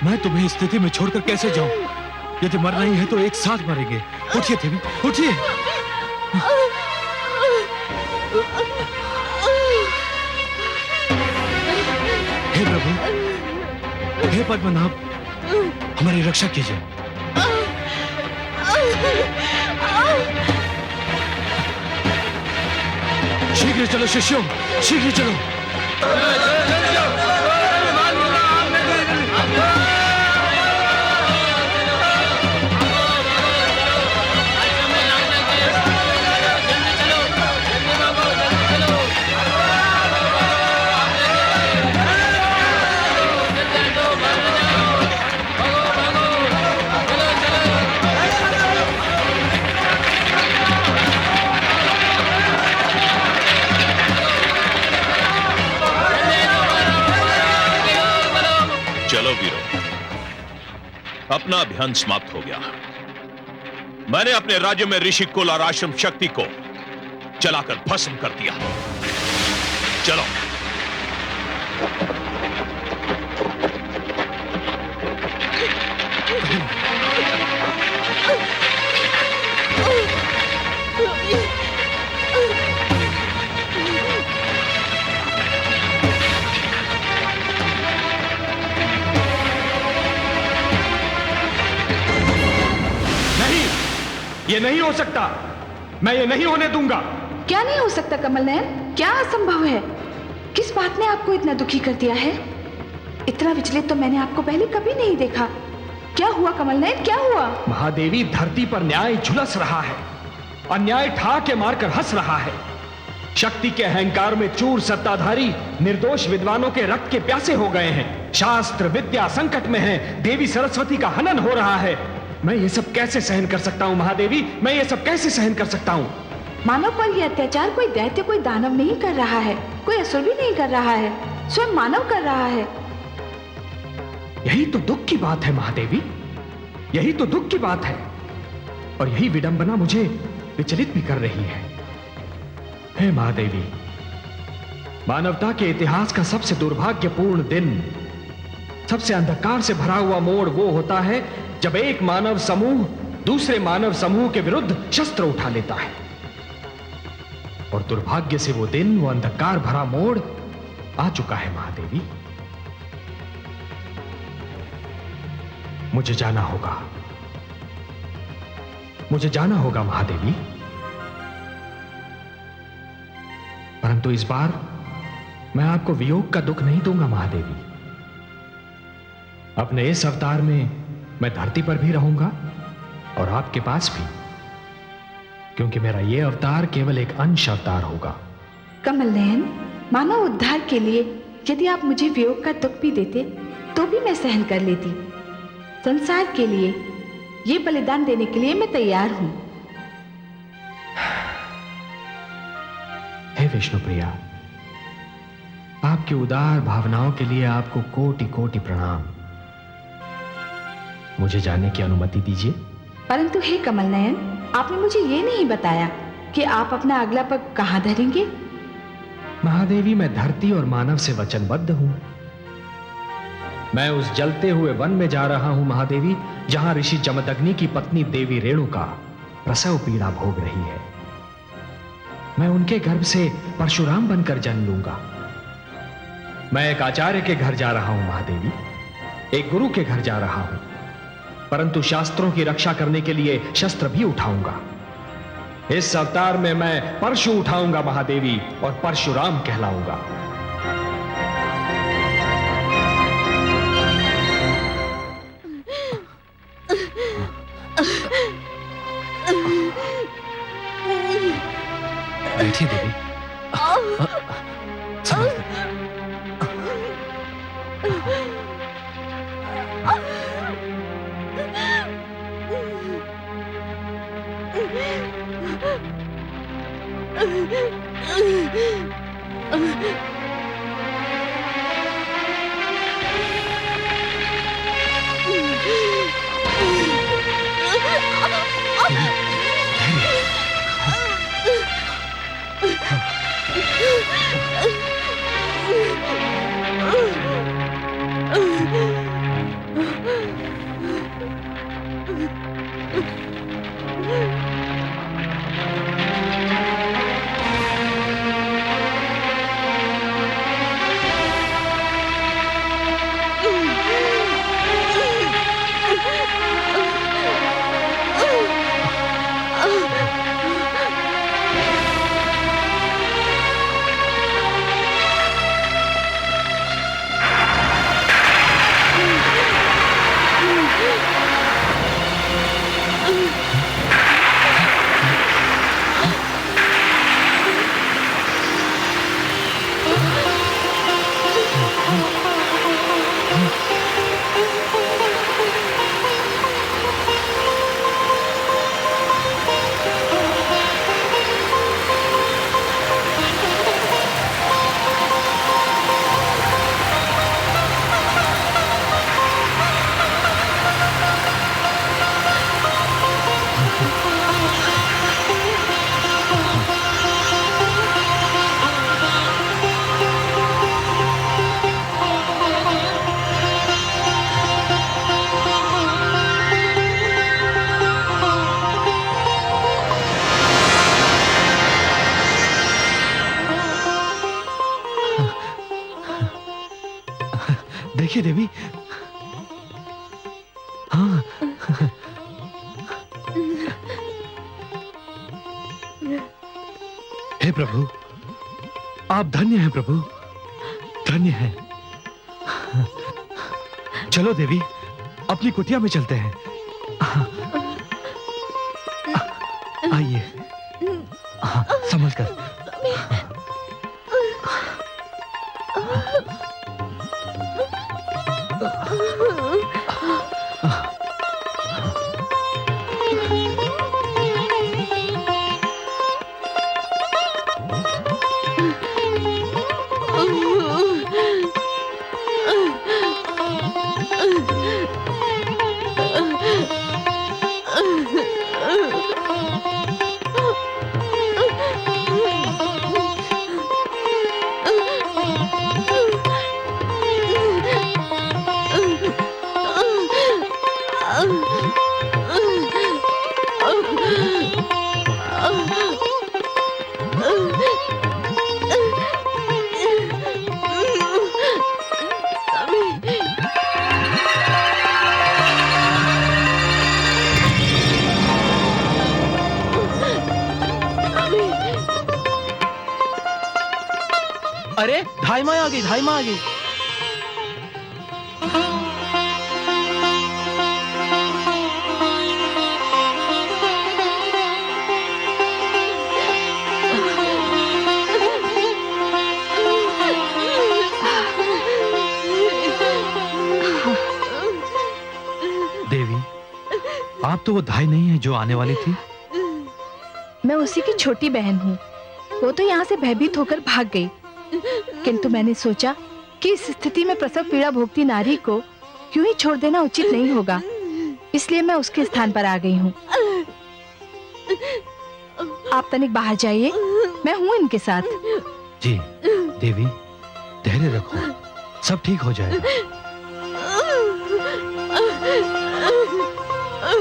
मैं तुम्हें इस स्थिति में छोड़कर कैसे जाऊं? यदि मरना ही है तो एक साथ मरेंगे। उठिए देवी, उठिए। हे प्रभु, हे पद्मनाभ, हमारी रक्षा कीजिए। शीघ्र चलो शिष्यों, शीघ्र चलो। अपना अभियान समाप्त हो गया। मैंने अपने राज्य में ऋषि कुल और आश्रम शक्ति को जलाकर भस्म कर दिया। चलो। ये नहीं हो सकता, मैं ये नहीं होने दूंगा। क्या नहीं हो सकता कमल नयन? क्या असंभव है? किस बात ने आपको इतना दुखी कर दिया है? इतना विचलित तो मैंने आपको पहले कभी नहीं देखा। क्या हुआ कमल नयन, क्या हुआ? महादेवी, धरती पर न्याय झुलस रहा है, अन्याय ठाके मारकर हंस रहा है। शक्ति के अहंकार में चूर सत्ताधारी निर्दोष विद्वानों के रक्त के प्यासे हो गए हैं। शास्त्र विद्या संकट में है, देवी सरस्वती का हनन हो रहा है। मैं ये सब कैसे सहन कर सकता हूँ महादेवी, मैं ये सब कैसे सहन कर सकता हूँ? मानव पर यह अत्याचार कोई दैत्य, कोई दानव नहीं कर रहा है, कोई असुर भी नहीं कर रहा है, स्वयं मानव कर रहा है। यही तो दुख की बात है महादेवी, यही तो दुख की बात है, और यही विडंबना मुझे विचलित भी कर रही है। हे महादेवी, मानवता के इतिहास का सबसे दुर्भाग्यपूर्ण दिन, सबसे अंधकार से भरा हुआ मोड़ वो होता है जब एक मानव समूह दूसरे मानव समूह के विरुद्ध शस्त्र उठा लेता है। और दुर्भाग्य से वो दिन, वो अंधकार भरा मोड़ आ चुका है महादेवी। मुझे जाना होगा, मुझे जाना होगा महादेवी, परंतु इस बार मैं आपको वियोग का दुख नहीं दूंगा महादेवी। अपने इस अवतार में मैं धरती पर भी रहूंगा और आपके पास भी, क्योंकि मेरा यह अवतार केवल एक अंश अवतार होगा। कमल नयन, मानव उद्धार के लिए यदि आप मुझे वियोग का दुख भी देते तो भी मैं सहन कर लेती। संसार के लिए ये बलिदान देने के लिए मैं तैयार हूं। हे विष्णुप्रिया, आपकी उदार भावनाओं के लिए आपको कोटि कोटि प्रणाम। मुझे जाने की अनुमति दीजिए। परंतु हे कमल नयन, आपने मुझे ये नहीं बताया कि आप अपना अगला पग कहाँ धरेंगे। महादेवी, मैं धरती और मानव से वचनबद्ध हूं। मैं उस जलते हुए वन में जा रहा हूं महादेवी, जहां ऋषि जमदग्नि की पत्नी देवी रेणुका प्रसव पीड़ा भोग रही है। मैं उनके गर्भ से परशुराम बनकर जन्म लूंगा। मैं एक आचार्य के घर जा रहा हूं महादेवी, एक गुरु के घर जा रहा हूं, परंतु शास्त्रों की रक्षा करने के लिए शस्त्र भी उठाऊंगा। इस अवतार में मैं परशु उठाऊंगा महादेवी, और परशुराम कहलाऊंगा। बैठिए देवी। संभल कर। देखिए देवी। हाँ, हे प्रभु, आप धन्य हैं प्रभु, धन्य हैं। चलो देवी, अपनी कुटिया में चलते हैं। आइए, संभल कर। अरे धाई माँ आ गई, धाई माँ आ गई। देवी, आप तो वो धाई नहीं है जो आने वाली थी। मैं उसी की छोटी बहन हूँ। वो तो यहाँ से भयभीत होकर भाग गई, किंतु मैंने सोचा कि इस स्थिति में प्रसव पीड़ा भोगती नारी को यूं ही छोड़ देना उचित नहीं होगा, इसलिए मैं उसके स्थान पर आ गई हूँ। आप तनिक बाहर जाइए, मैं हूँ इनके साथ। जी देवी, धैर्य रखो, सब ठीक हो जाएगा।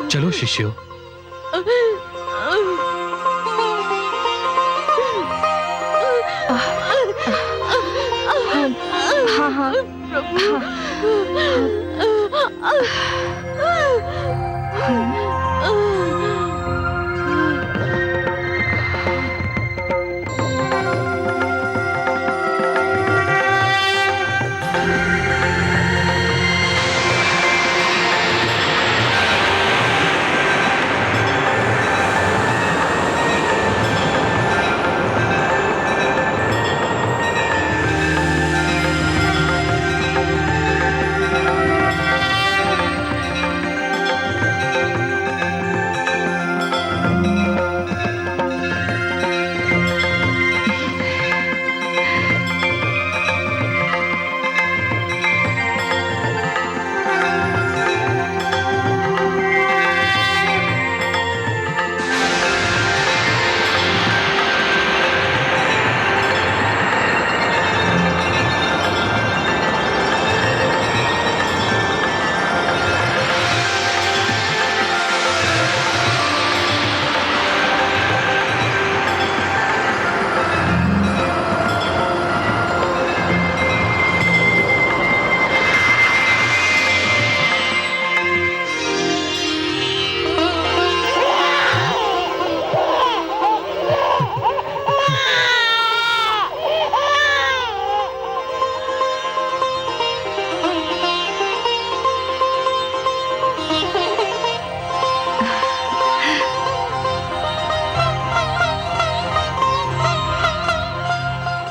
चलो शिष्यों। हाँ हाँ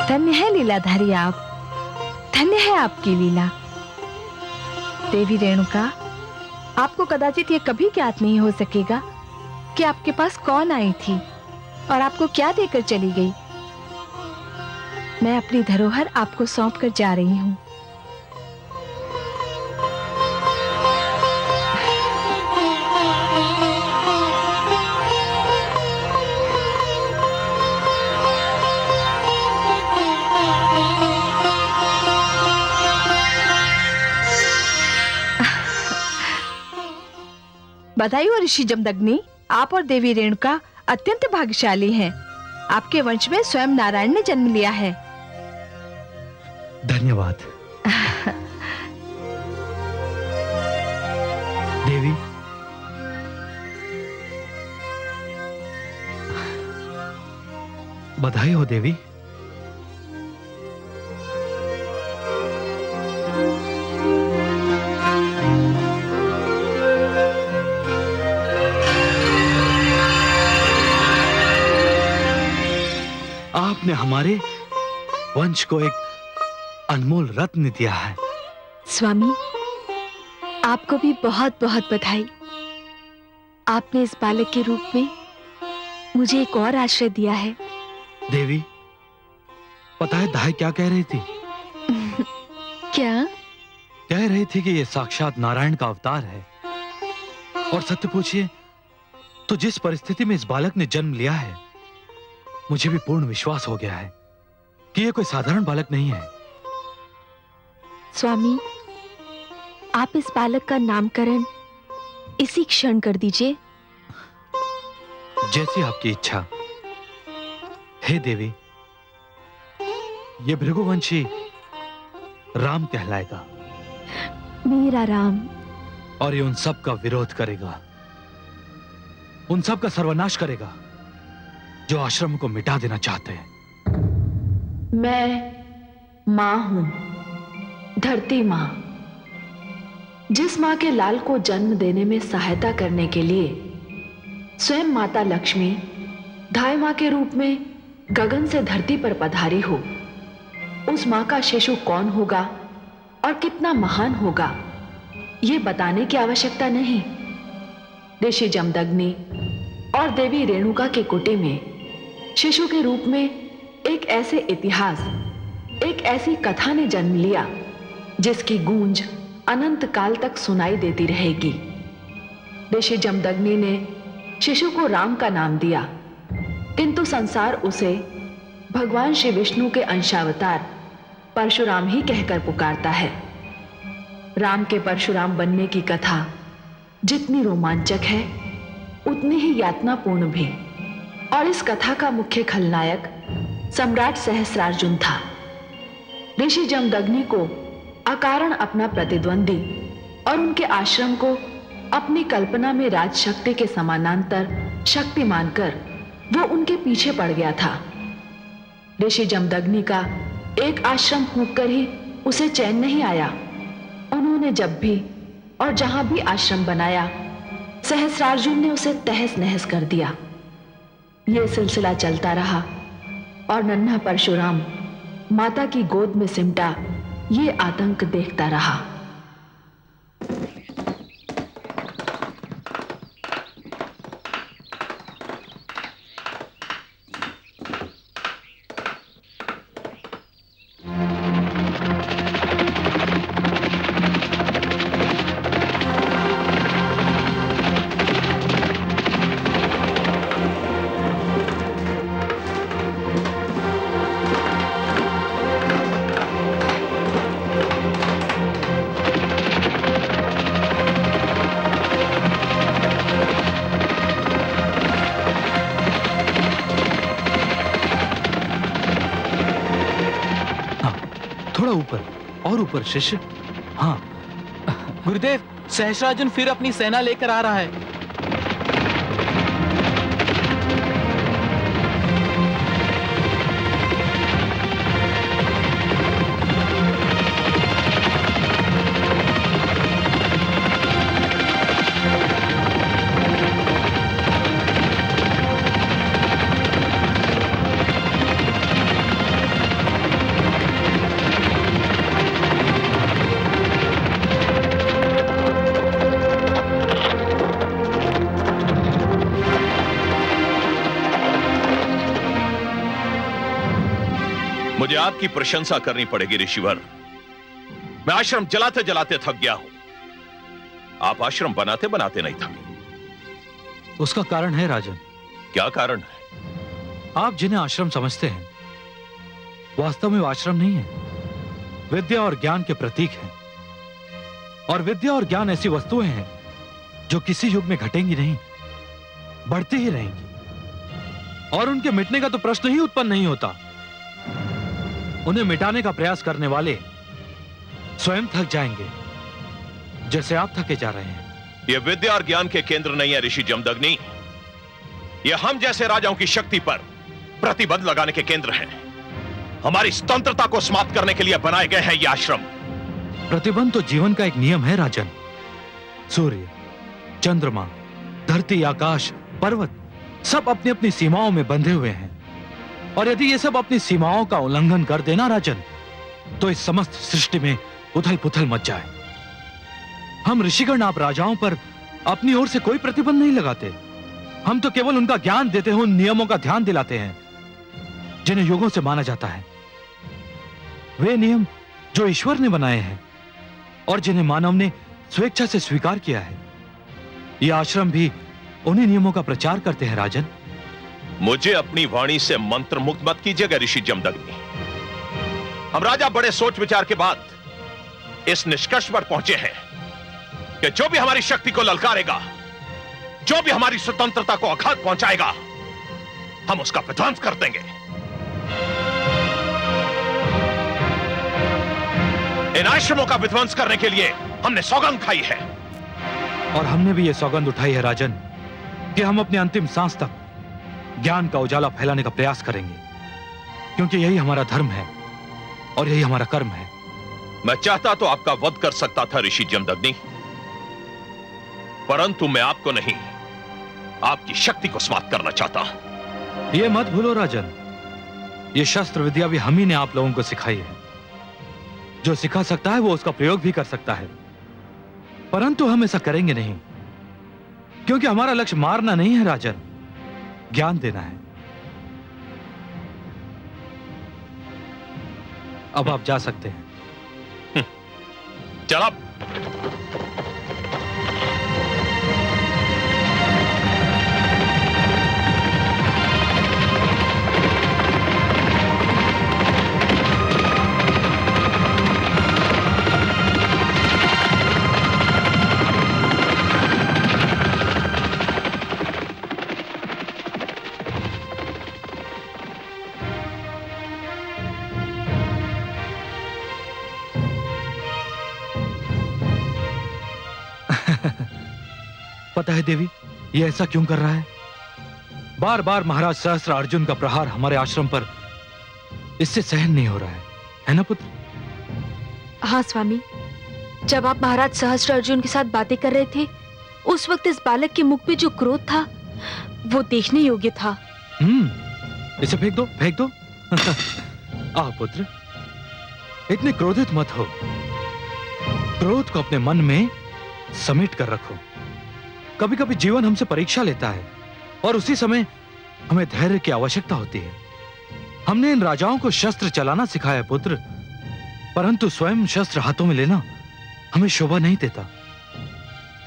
धन्य है लीलाधारी आप, धन्य है आपकी लीला। देवी रेणुका, आपको कदाचित ये कभी ज्ञात नहीं हो सकेगा कि आपके पास कौन आई थी और आपको क्या देकर चली गई। मैं अपनी धरोहर आपको सौंप कर जा रही हूँ। बधाई हो ऋषि जमदग्नि, आप और देवी रेणुका अत्यंत भाग्यशाली हैं। आपके वंश में स्वयं नारायण ने जन्म लिया है। धन्यवाद देवी। बधाई हो देवी। आपने हमारे वंश को एक अनमोल रत्न दिया है। स्वामी, आपको भी बहुत बहुत बधाई। आपने इस बालक के रूप में मुझे एक और आश्रय दिया है। देवी, पता है दाई क्या कह रही थी? क्या कह रही थी कि यह साक्षात नारायण का अवतार है। और सत्य पूछिए तो जिस परिस्थिति में इस बालक ने जन्म लिया है, मुझे भी पूर्ण विश्वास हो गया है कि यह कोई साधारण बालक नहीं है। स्वामी, आप इस बालक का नामकरण इसी क्षण कर दीजिए। जैसी आपकी इच्छा। हे देवी, ये भृगुवंशी राम कहलाएगा। मेरा राम। और ये उन सब का विरोध करेगा, उन सब का सर्वनाश करेगा जो आश्रम को मिटा देना चाहते हैं। मैं मां हूं, धरती मां। जिस मां के लाल को जन्म देने में सहायता करने के लिए स्वयं माता लक्ष्मी धाय मां के रूप में गगन से धरती पर पधारी हो, उस मां का शिशु कौन होगा और कितना महान होगा, यह बताने की आवश्यकता नहीं। ऋषि जमदग्नि और देवी रेणुका के कुटी में शिशु के रूप में एक ऐसे इतिहास एक ऐसी कथा ने जन्म लिया जिसकी गूंज अनंत काल तक सुनाई देती रहेगी। ऋषि जमदग्नि ने शिशु को राम का नाम दिया, किंतु संसार उसे भगवान श्री विष्णु के अंशावतार परशुराम ही कहकर पुकारता है। राम के परशुराम बनने की कथा जितनी रोमांचक है उतनी ही यातनापूर्ण भी। और इस कथा का मुख्य खलनायक सम्राट सहस्रार्जुन था। ऋषि जमदग्नि को अकारण अपना प्रतिद्वंदी और उनके आश्रम को अपनी कल्पना में राजशक्ति के समानांतर शक्ति मानकर वो उनके पीछे पड़ गया था। ऋषि जमदग्नि का एक आश्रम होकर ही उसे चैन नहीं आया। उन्होंने जब भी और जहां भी आश्रम बनाया, सहस्रार्जुन ने उसे तहस नहस कर दिया। यह सिलसिला चलता रहा और नन्हा परशुराम माता की गोद में सिमटा ये आतंक देखता रहा। थोड़ा ऊपर और ऊपर शिष्य। हाँ गुरुदेव, सहस्रार्जुन फिर अपनी सेना लेकर आ रहा है। मुझे आपकी प्रशंसा करनी पड़ेगी ऋषिवर। मैं आश्रम जलाते जलाते थक गया हूं। आप आश्रम बनाते बनाते नहीं थके। उसका कारण है राजन। क्या कारण है? आप जिन्हें आश्रम समझते हैं वास्तव में वो आश्रम नहीं है, विद्या और ज्ञान के प्रतीक हैं। और विद्या और ज्ञान ऐसी वस्तुएं हैं जो किसी युग में घटेंगी नहीं, बढ़ती ही रहेंगी। और उनके मिटने का तो प्रश्न ही उत्पन्न नहीं होता। उन्हें मिटाने का प्रयास करने वाले स्वयं थक जाएंगे, जैसे आप थके जा रहे हैं। यह विद्या और ज्ञान के केंद्र नहीं है ऋषि जमदग्नि। यह हम जैसे राजाओं की शक्ति पर प्रतिबंध लगाने के केंद्र हैं। हमारी स्वतंत्रता को समाप्त करने के लिए बनाए गए हैं ये आश्रम। प्रतिबंध तो जीवन का एक नियम है राजन। सूर्य, चंद्रमा, धरती, आकाश, पर्वत सब अपनी अपनी सीमाओं में बंधे हुए हैं। और यदि ये सब अपनी सीमाओं का उल्लंघन कर देना राजन, तो इस समस्त सृष्टि में उथल पुथल मच जाए। हम ऋषिगण आप राजाओं पर अपनी ओर से कोई प्रतिबंध नहीं लगाते। हम तो केवल उनका ज्ञान देते हुए उन नियमों का ध्यान दिलाते हैं जिन्हें युगों से माना जाता है। वे नियम जो ईश्वर ने बनाए हैं और जिन्हें मानव ने स्वेच्छा से स्वीकार किया है। यह आश्रम भी उन्हीं नियमों का प्रचार करते हैं राजन। मुझे अपनी वाणी से मंत्र मुक्त मत कीजिएगा ऋषि जमदग्नि। हम राजा बड़े सोच विचार के बाद इस निष्कर्ष पर पहुंचे हैं कि जो भी हमारी शक्ति को ललकारेगा, जो भी हमारी स्वतंत्रता को आघात पहुंचाएगा, हम उसका विध्वंस कर देंगे। इन आश्रमों का विध्वंस करने के लिए हमने सौगंध खाई है। और हमने भी यह सौगंध उठाई है राजन कि हम अपने अंतिम सांस तक ज्ञान का उजाला फैलाने का प्रयास करेंगे, क्योंकि यही हमारा धर्म है और यही हमारा कर्म है। मैं चाहता तो आपका वध कर सकता था ऋषि जमदग्नि, परंतु मैं आपको नहीं, आपकी शक्ति को समाप्त करना चाहता। यह मत भूलो राजन, यह शस्त्र विद्या भी हम ही ने आप लोगों को सिखाई है। जो सिखा सकता है वो उसका प्रयोग भी कर सकता है, परंतु हम ऐसा करेंगे नहीं, क्योंकि हमारा लक्ष्य मारना नहीं है राजन, ज्ञान देना है। अब आप जा सकते हैं। चल अब। पता है देवी, ये ऐसा क्यों कर रहा है? बार बार महाराज सहस्त्र अर्जुन का प्रहार हमारे आश्रम पर इससे सहन नहीं हो रहा है ना पुत्र? हाँ स्वामी, जब आप महाराज सहस्त्र अर्जुन के साथ बातें कर रहे थे, उस वक्त इस बालक के मुख पे जो क्रोध था वो देखने योग्य था। इसे फेंक दो, फेंक दो। आ पुत्र, इतने क्रोधित मत हो। क्रोध को अपने मन में समेट कर रखो। कभी कभी जीवन हमसे परीक्षा लेता है और उसी समय हमें धैर्य की आवश्यकता होती है। हमने इन राजाओं को शस्त्र चलाना सिखाया पुत्र, परंतु स्वयं शस्त्र हाथों में लेना हमें शोभा नहीं देता,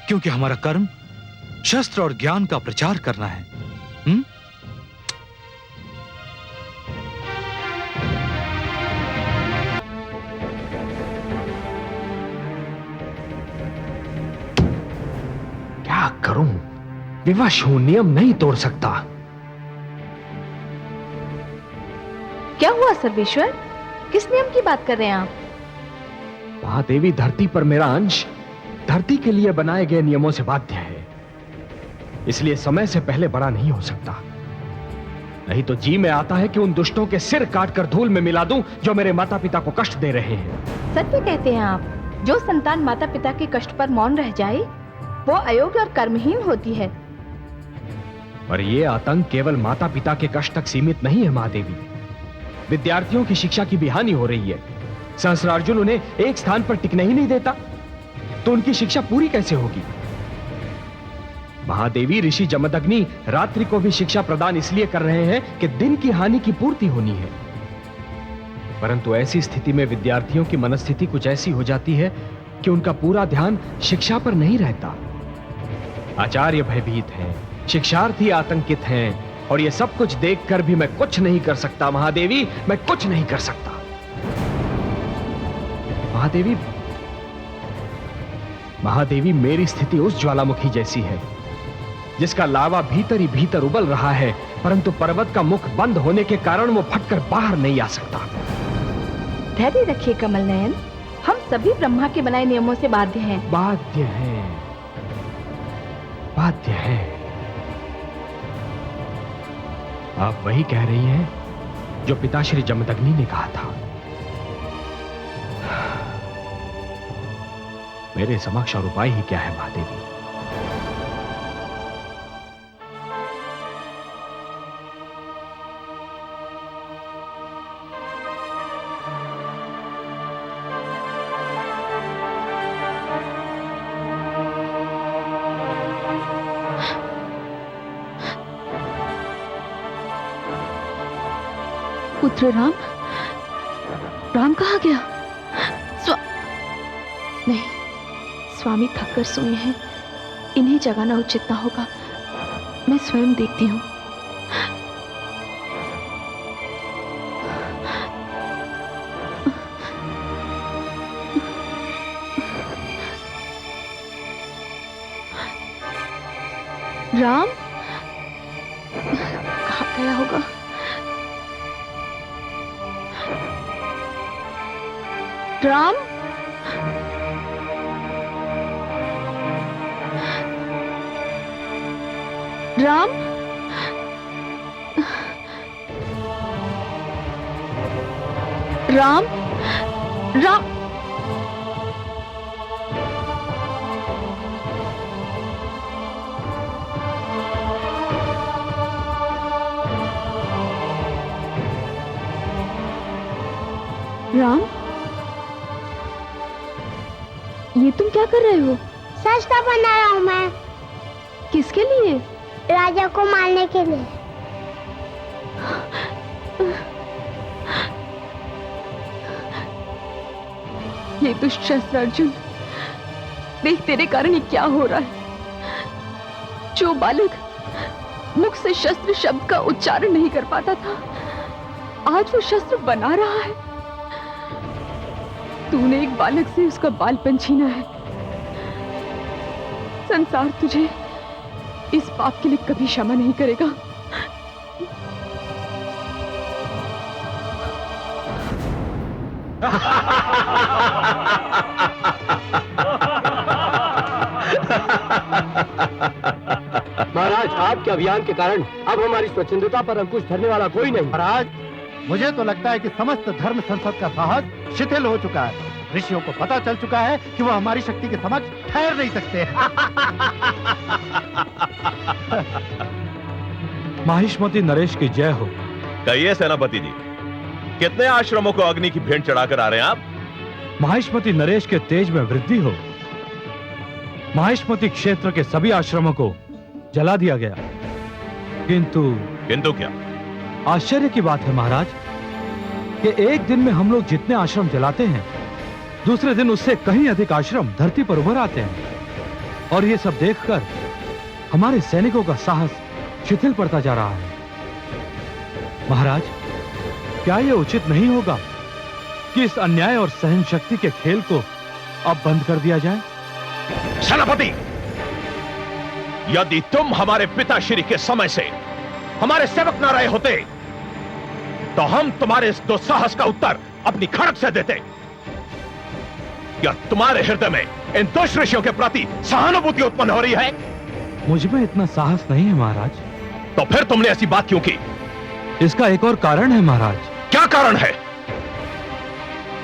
क्योंकि हमारा कर्म शस्त्र और ज्ञान का प्रचार करना है। क्या करूं? विवश हूं, नियम नहीं तोड़ सकता। क्या हुआ सर्वेश्वर? किस नियम की बात कर रहे हैं आप? महादेवी, धरती पर मेरा अंश धरती के लिए बनाए गए नियमों से बाध्य है, इसलिए समय से पहले बड़ा नहीं हो सकता। नहीं तो जी में आता है कि उन दुष्टों के सिर काटकर धूल में मिला दूं जो मेरे माता पिता को कष्ट दे रहे हैं। सत्य कहते हैं आप, जो संतान माता पिता के कष्ट पर मौन रह जाए वो अयोग्य और कर्महीन होती है। पर यह आतंक केवल माता पिता के कष्ट तक सीमित नहीं है महादेवी। विद्यार्थियों की शिक्षा की भी हानि हो रही है। सहस्त्रार्जुन उन्हें एक स्थान पर टिकने ही नहीं देता, तो उनकी शिक्षा पूरी कैसे होगी? महादेवी, ऋषि जमदग्नि रात्रि को भी शिक्षा प्रदान इसलिए कर रहे हैं कि दिन की हानि की पूर्ति होनी है। परंतु ऐसी स्थिति में विद्यार्थियों की मनस्थिति कुछ ऐसी हो जाती है कि उनका पूरा ध्यान शिक्षा पर नहीं रहता। आचार्य भयभीत हैं, शिक्षार्थी आतंकित हैं, और ये सब कुछ देखकर भी मैं कुछ नहीं कर सकता महादेवी, मैं कुछ नहीं कर सकता। महादेवी, मेरी स्थिति उस ज्वालामुखी जैसी है जिसका लावा भीतर ही भीतर उबल रहा है, परंतु पर्वत का मुख बंद होने के कारण वो फटकर बाहर नहीं आ सकता। धैर्य रखिए कमल नयन, हम सभी ब्रह्मा के बनाए नियमों से बाध्य हैं। बाध्य हैं, बाध्य हैं। आप वही कह रही हैं जो पिताश्री जमदग्नि ने कहा था। मेरे समक्ष और उपाय ही क्या है महादेवी? पुत्र राम, राम कहाँ गया? नहीं, स्वामी थक कर सोए हैं, इन्हें जगाना उचित ना होगा। मैं स्वयं देखती हूँ। राम कहाँ गया होगा? राम, राम, राम, राम, राम, ये तुम क्या कर रहे हो? सस्ता बना रहा हूँ मैं। किसके लिए? राजा को मारने के लिए। ये दुष्ट शस्त्र अर्जुन, देख तेरे कारण ये क्या हो रहा है। जो बालक मुख से शस्त्र शब्द का उच्चारण नहीं कर पाता था, आज वो शस्त्र बना रहा है। तूने एक बालक से उसका बालपन छीना है। संसार तुझे इस पाप के लिए कभी क्षमा नहीं करेगा। महाराज, आपके अभियान के कारण अब हमारी स्वच्छंदता पर अंकुश धरने वाला कोई नहीं। महाराज, मुझे तो लगता है कि समस्त धर्म संसद का साहस शिथिल हो चुका है। ऋषियों को पता चल चुका है कि वो हमारी शक्ति के समक्ष ठहर नहीं सकते। माहिष्मति नरेश की जय हो। कहिए सेनापति जी, कितने आश्रमों को अग्नि की भेंट चढ़ाकर आ रहे हैं आप? माहिष्मति नरेश के तेज में वृद्धि हो। माहिष्मति क्षेत्र के सभी आश्रमों को जला दिया गया, किंतु क्या? आश्चर्य की बात है महाराज कि एक दिन में हम लोग जितने आश्रम जलाते हैं, दूसरे दिन उससे कहीं अधिक आश्रम धरती पर उभर आते हैं। और ये सब देखकर हमारे सैनिकों का साहस शिथिल पड़ता जा रहा है। महाराज, क्या यह उचित नहीं होगा कि इस अन्याय और सहन शक्ति के खेल को अब बंद कर दिया जाए? सेनापति, यदि तुम हमारे पिताश्री के समय से हमारे सेवक न रहे होते, तो हम तुम्हारे इस दुस्साहस का उत्तर अपनी खड़क से देते। क्या तुम्हारे हृदय में इन दुष्ट ऋषियों के प्रति सहानुभूति उत्पन्न हो रही है? मुझ में इतना साहस नहीं है महाराज। तो फिर तुमने ऐसी बात क्यों की? इसका एक और कारण है महाराज। क्या कारण है?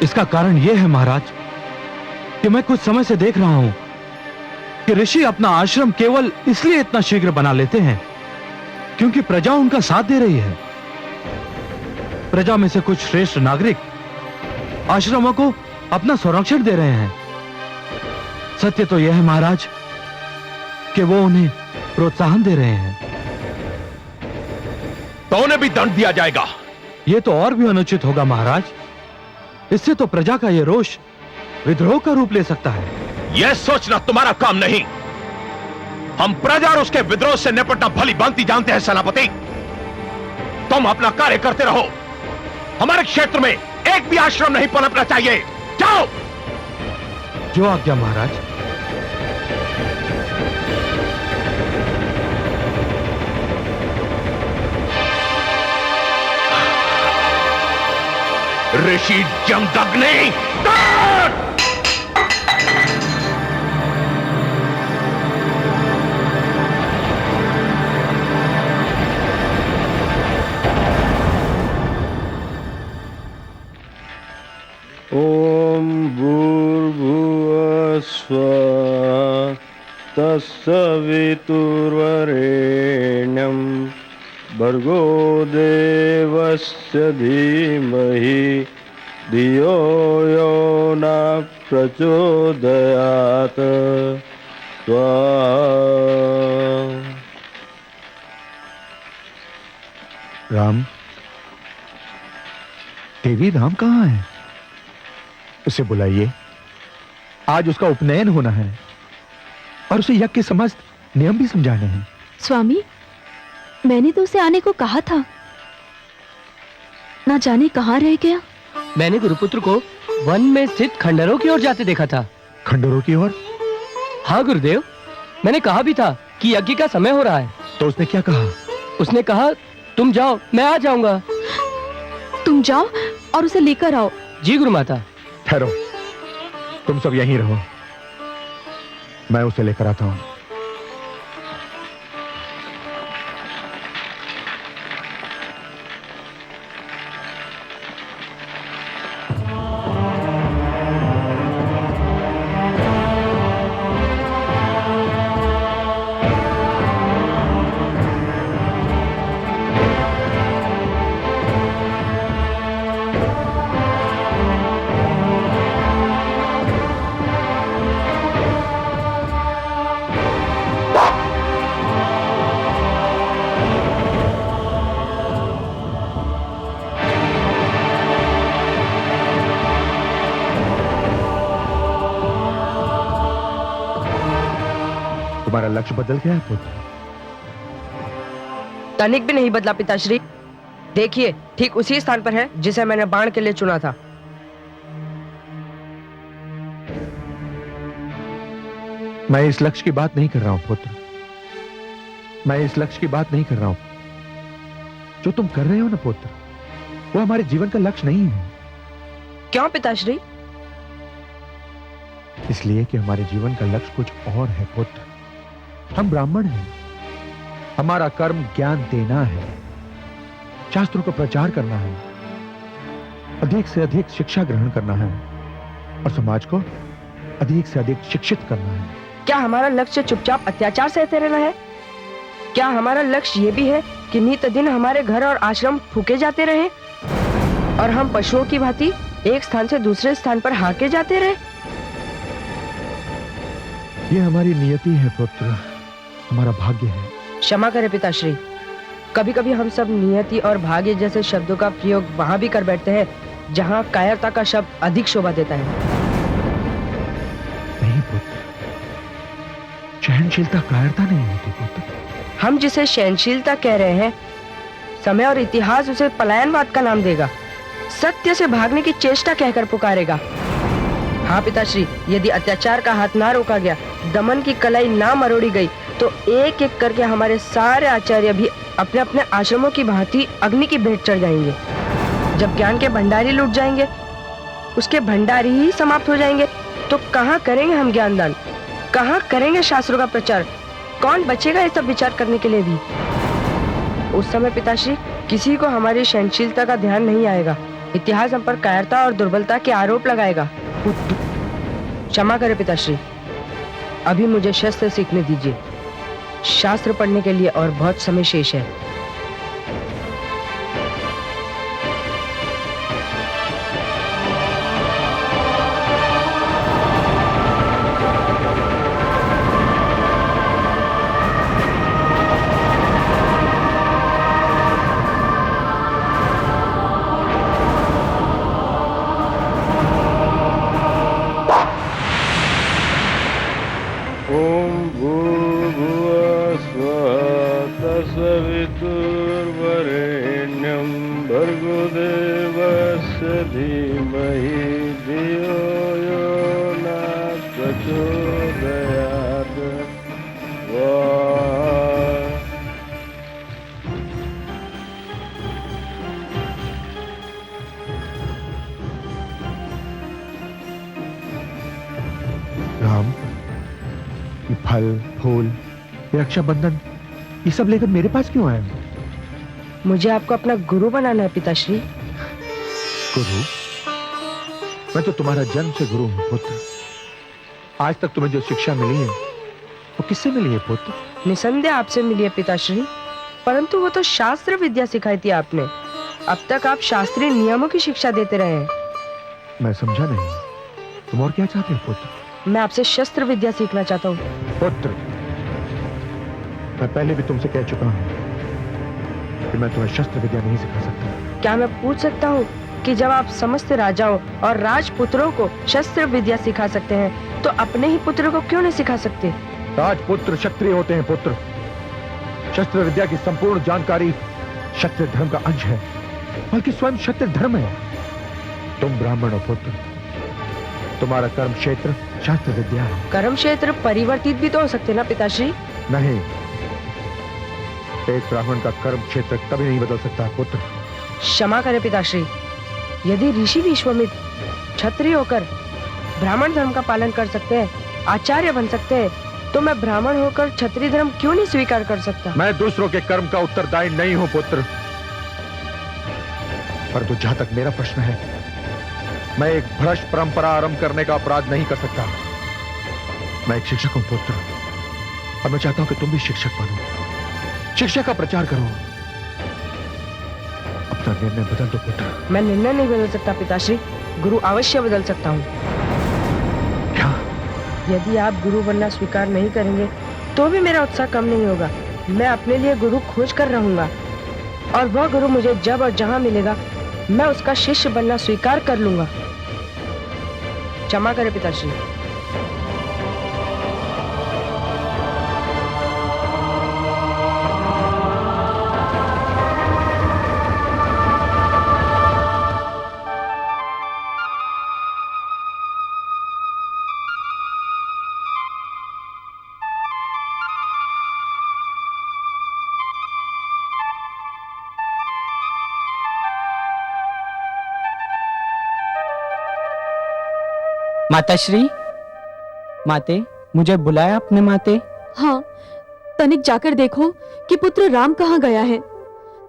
इसका कारण यह है महाराज कि मैं कुछ समय से देख रहा हूं कि ऋषि अपना आश्रम केवल इसलिए इतना शीघ्र बना लेते हैं क्योंकि प्रजा उनका साथ दे रही है। प्रजा में से कुछ श्रेष्ठ नागरिक आश्रमों को अपना संरक्षण दे रहे हैं। सत्य तो यह है महाराज कि वो उन्हें प्रोत्साहन दे रहे हैं। तो उन्हें भी दंड दिया जाएगा। यह तो और भी अनुचित होगा महाराज। इससे तो प्रजा का यह रोष विद्रोह का रूप ले सकता है। यह सोचना तुम्हारा काम नहीं। हम प्रजा और उसके विद्रोह से निपटना भली भांति जानते हैं सेनापति। तुम अपना कार्य करते रहो। हमारे क्षेत्र में एक भी आश्रम नहीं पनपना चाहिए। जाओ। जो आज्ञा महाराज। ऋषि जमदग्नि, ओम भूर्भुवः स्वः तत्सवितुर्वरेण्यं भर्गो देवस्य धीमहि धियो यो न प्रचोदयात्। राम, देवी राम कहाँ है? उसे बुलाइए। आज उसका उपनयन होना है और उसे यज्ञ के समस्त नियम भी समझाने हैं। स्वामी, मैंने तो उसे आने को कहा था, ना जाने कहाँ रह गया। मैंने गुरुपुत्र को वन में स्थित खंडरों की ओर जाते देखा था। खंडरों की ओर? हाँ गुरुदेव, मैंने कहा भी था कि यज्ञ का समय हो रहा है। तो उसने क्या कहा? उसने कहा तुम जाओ, मैं आ जाऊंगा। तुम जाओ और उसे लेकर आओ। जी गुरु माता। ठहरो, तुम सब यहीं रहो, मैं उसे लेकर आता हूं। तुम्हारा लक्ष्य बदल गया है पुत्र? तनिक भी नहीं बदला पिताश्री। देखिए, ठीक उसी स्थान पर है जिसे मैंने बाण के लिए चुना था। मैं इस लक्ष्य की बात नहीं कर रहा हूं पुत्र, मैं इस लक्ष्य की बात नहीं कर रहा हूं। जो तुम कर रहे हो ना पुत्र, वो हमारे जीवन का लक्ष्य नहीं है। क्यों पिताश्री? इसलिए कि हमारे जीवन का लक्ष्य कुछ और है पुत्र। हम ब्राह्मण हैं, हमारा कर्म ज्ञान देना है, शास्त्रों का प्रचार करना है, अधिक से अधिक शिक्षा ग्रहण करना है और समाज को अधिक से अधिक शिक्षित करना है। क्या हमारा लक्ष्य चुपचाप अत्याचार सहते रहना है? क्या हमारा लक्ष्य ये भी है कि नित दिन हमारे घर और आश्रम फूके जाते रहे और हम पशुओं की भांति एक स्थान से दूसरे स्थान पर हाके जाते रहे? ये हमारी नियति है पुत्र, हमारा भाग्य है। क्षमा करें पिताश्री, कभी कभी हम सब नियति और भाग्य जैसे शब्दों का प्रयोग वहां भी कर बैठते हैं जहां कायरता का शब्द अधिक शोभा देता है। नहीं पुत्र, सहनशीलता कायरता नहीं होती पुत्र। हम जिसे सहनशीलता कह रहे हैं, समय और इतिहास उसे पलायनवाद का नाम देगा, सत्य से भागने की चेष्टा कहकर पुकारेगा। हाँ पिताश्री, यदि अत्याचार का हाथ ना रोका गया, दमन की कलाई ना मरोड़ी गई, तो एक एक करके हमारे सारे आचार्य भी अपने अपने आश्रमों की भांति अग्नि की भेंट चढ़ जाएंगे। जब ज्ञान के भंडारी लूट जाएंगे, उसके भंडारी ही समाप्त हो जाएंगे, तो कहाँ करेंगे हम ज्ञानदान, कहाँ करेंगे शास्त्रों का प्रचार? कौन बचेगा ये सब विचार करने के लिए भी? उस समय पिताश्री, किसी को हमारी सहनशीलता का ध्यान नहीं आएगा। इतिहास हम पर कायरता और दुर्बलता के आरोप लगाएगा। क्षमा करें पिताश्री, अभी मुझे शस्त्र सीखने दीजिए। शास्त्र पढ़ने के लिए और बहुत समय शेष है। सवितुर्वरेण्यं भर्गो देवस्य धीमहि धियो यो न प्रचोदयात्। राम, ये फल फूल, ये रक्षाबंधन, ये सब लेकर मेरे पास क्यों आए? मुझे आपको अपना गुरु बनाना है पिताश्री। गुरु? मैं तो तुम्हारा जन्म से गुरु हूं पुत्र। आज तक तुम्हें जो शिक्षा मिली है वो किससे मिली है पुत्र? निसंदेह आपसे मिली है पिताश्री, परंतु वो तो शास्त्र विद्या सिखाई थी आपने। अब तक आप शास्त्रीय नियमों की शिक्षा देते रहे हैं। मैं समझा नहीं, तुम और क्या चाहते हो पुत्र? मैं आपसे शस्त्र विद्या सीखना चाहता हूँ पुत्र। मैं पहले भी तुमसे कह चुका हूं कि मैं तुम्हें शस्त्र विद्या नहीं सिखा सकता। क्या मैं पूछ सकता हूँ कि जब आप समस्त राजाओं और राजपुत्रों को शस्त्र विद्या सिखा सकते हैं, तो अपने ही पुत्र को क्यों नहीं सिखा सकते? राजपुत्र क्षत्रिय होते हैं पुत्र। शस्त्र विद्या की संपूर्ण जानकारी क्षत्रिय धर्म का अंश है, बल्कि स्वयं क्षत्रिय धर्म है। तुम ब्राह्मण हो पुत्र, तुम्हारा कर्म क्षेत्र शास्त्र विद्या है। कर्म क्षेत्र परिवर्तित भी तो हो सकते ना पिताश्री? नहीं, एक ब्राह्मण का कर्म क्षेत्र कभी नहीं बदल सकता पुत्र। क्षमा करें पिताश्री, यदि ऋषि विश्वामित्र क्षत्रिय होकर ब्राह्मण धर्म का पालन कर सकते हैं, आचार्य बन सकते हैं, तो मैं ब्राह्मण होकर क्षत्रिय धर्म क्यों नहीं स्वीकार कर सकता? मैं दूसरों के कर्म का उत्तरदायी नहीं हूं पुत्र, परंतु जहां तक मेरा प्रश्न है, मैं एक भ्रष्ट परंपरा आरंभ करने का अपराध नहीं कर सकता। मैं एक शिक्षक हूं पुत्र, और मैं चाहता हूं कि तुम भी शिक्षक बनो, शिक्षा का प्रचार करो। अपना निर्णय बदल दो पुत्र। मैं निर्णय नहीं बदल सकता पिताश्री, गुरु अवश्य बदल सकता हूँ। क्या? यदि आप गुरु बनना स्वीकार नहीं करेंगे, तो भी मेरा उत्साह कम नहीं होगा। मैं अपने लिए गुरु खोज कर रहूंगा, और वह गुरु मुझे जब और जहां मिलेगा, मैं उसका शिष्य बनना स्वीकार कर लूंगा। क्षमा करें पिताश्री। माताश्री, माते, मुझे बुलाया आपने माते? हाँ, तनिक जाकर देखो कि पुत्र राम कहाँ गया है।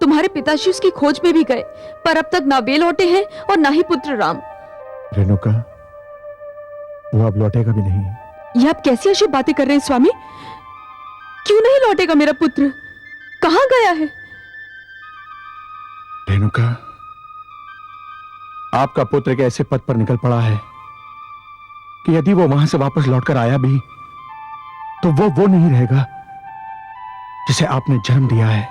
तुम्हारे पिताश्री उसकी खोज में भी गए, पर अब तक ना वे लौटे हैं और ना ही पुत्र राम। रेणुका, वो अब लौटेगा भी नहीं। ये आप कैसी अशुभ बातें कर रहे हैं स्वामी? क्यों नहीं लौटेगा मेरा पुत्र? कहाँ गया है? रेणुका, आपका पुत्र एक ऐसे पद पर निकल पड़ा है कि यदि वो वहां से वापस लौटकर आया भी तो वो नहीं रहेगा जिसे आपने जन्म दिया है।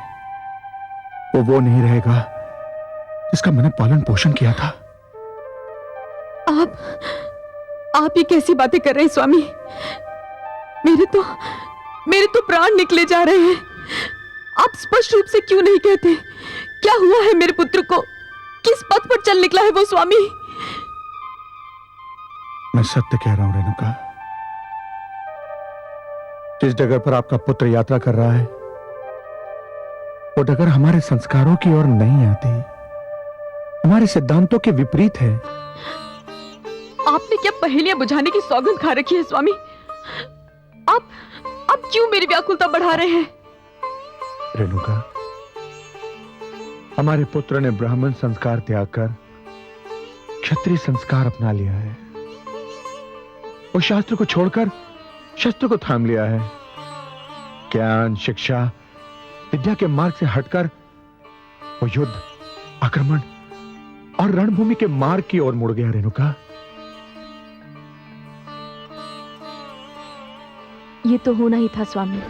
वो नहीं रहेगा जिसका मैंने पालन पोषण किया था। आप ये कैसी बातें कर रहे हैं स्वामी? मेरे तो प्राण निकले जा रहे हैं। आप स्पष्ट रूप से क्यों नहीं कहते? क्या हुआ है मेरे पुत्र को? किस पथ पर चल निकला है वो स्वामी? मैं सत्य कह रहा हूं रेणुका। जिस डगर पर आपका पुत्र यात्रा कर रहा है, वो डगर हमारे संस्कारों की ओर नहीं आती, हमारे सिद्धांतों के विपरीत है। आपने क्या पहेलियां बुझाने की सौगंध खा रखी है स्वामी? आप क्यों मेरी व्याकुलता बढ़ा रहे हैं? रेणुका, हमारे पुत्र ने ब्राह्मण संस्कार त्याग कर क्षत्रिय संस्कार अपना लिया है। वो शास्त्र को छोड़कर शस्त्र को थाम लिया है। ज्ञान, शिक्षा, विद्या के मार्ग से हटकर वो युद्ध, आक्रमण और रणभूमि के मार्ग की ओर मुड़ गया। रेणुका, ये तो होना ही था स्वामी।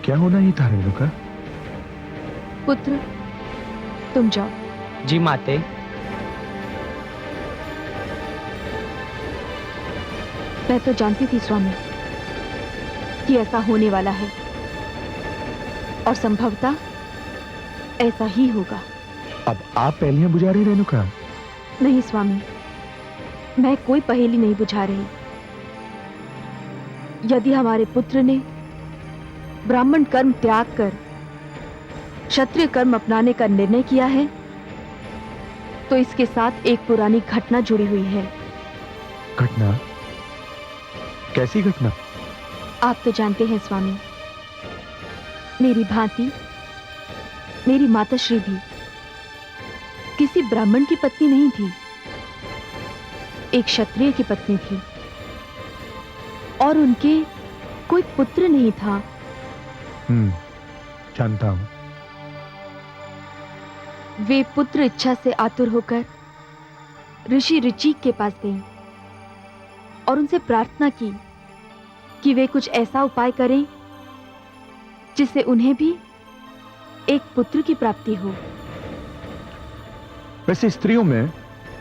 क्या होना ही था रेणुका? पुत्र, तुम जाओ। जी माते। मैं तो जानती थी स्वामी कि ऐसा होने वाला है, और संभवतः ऐसा ही होगा। अब आप पहेलियां बुझा रही रेणुका? नहीं स्वामी, मैं कोई पहेली नहीं बुझा रही। यदि हमारे पुत्र ने ब्राह्मण कर्म त्याग कर क्षत्रिय कर्म अपनाने का निर्णय किया है, तो इसके साथ एक पुरानी घटना जुड़ी हुई है। घटना? कैसी घटना? आप तो जानते हैं स्वामी, मेरी भांति मेरी माताश्री भी किसी ब्राह्मण की पत्नी नहीं थी, एक क्षत्रिय की पत्नी थी, और उनके कोई पुत्र नहीं था। जानता हूं। वे पुत्र इच्छा से आतुर होकर ऋषि ऋचिक के पास गईं और उनसे प्रार्थना की कि वे कुछ ऐसा उपाय करें जिससे उन्हें भी एक पुत्र की प्राप्ति हो। वैसे स्त्रियों में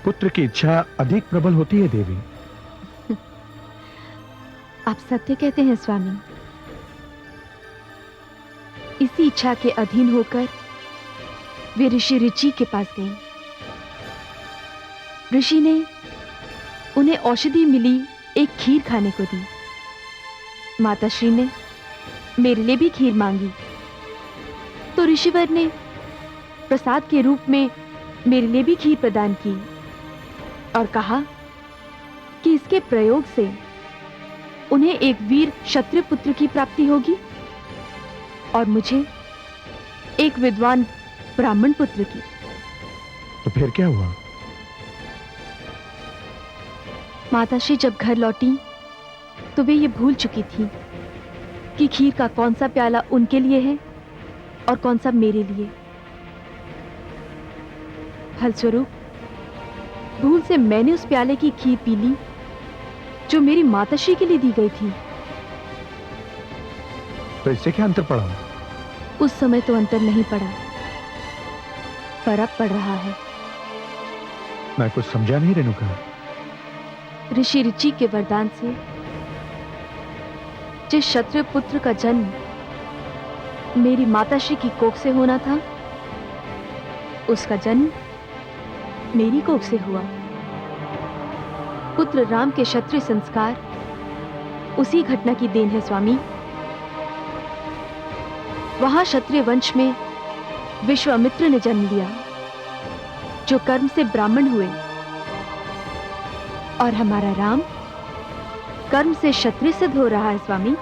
पुत्र की इच्छा अधिक प्रबल होती है देवी। आप सत्य कहते हैं स्वामी। इसी इच्छा के अधीन होकर वे ऋषि ऋचि के पास गईं। ऋषि ने उन्हें औषधि मिली एक खीर खाने को दी। माताश्री ने मेरे लिए भी खीर मांगी, तो ऋषिवर ने प्रसाद के रूप में मेरे लिए भी खीर प्रदान की और कहा कि इसके प्रयोग से उन्हें एक वीर क्षत्रिय पुत्र की प्राप्ति होगी और मुझे एक विद्वान ब्राह्मण पुत्र की। तो फिर क्या हुआ? माताश्री जब घर लौटी तो वे ये भूल चुकी थी कि खीर का कौन सा प्याला उनके लिए है और कौन सा मेरे लिए। फलस्वरूप भूल से मैंने उस प्याले की खीर पी ली जो मेरी माताश्री के लिए दी गई थी। तो इससे क्या अंतर पड़ा? उस समय तो अंतर नहीं पड़ा, पर अब पड़ रहा है। मैं कुछ समझा नहीं रेणुका। ऋषि ऋचि के वरदान से जिस क्षत्रिय पुत्र का जन्म मेरी माताश्री की कोख से होना था, उसका जन्म मेरी कोख से हुआ। पुत्र राम के क्षत्रिय संस्कार उसी घटना की देन है स्वामी। वहां क्षत्रिय वंश में विश्वामित्र ने जन्म लिया, जो कर्म से ब्राह्मण हुए। और हमारा राम कर्म से क्षत्रिय सिद्ध हो रहा है स्वामी।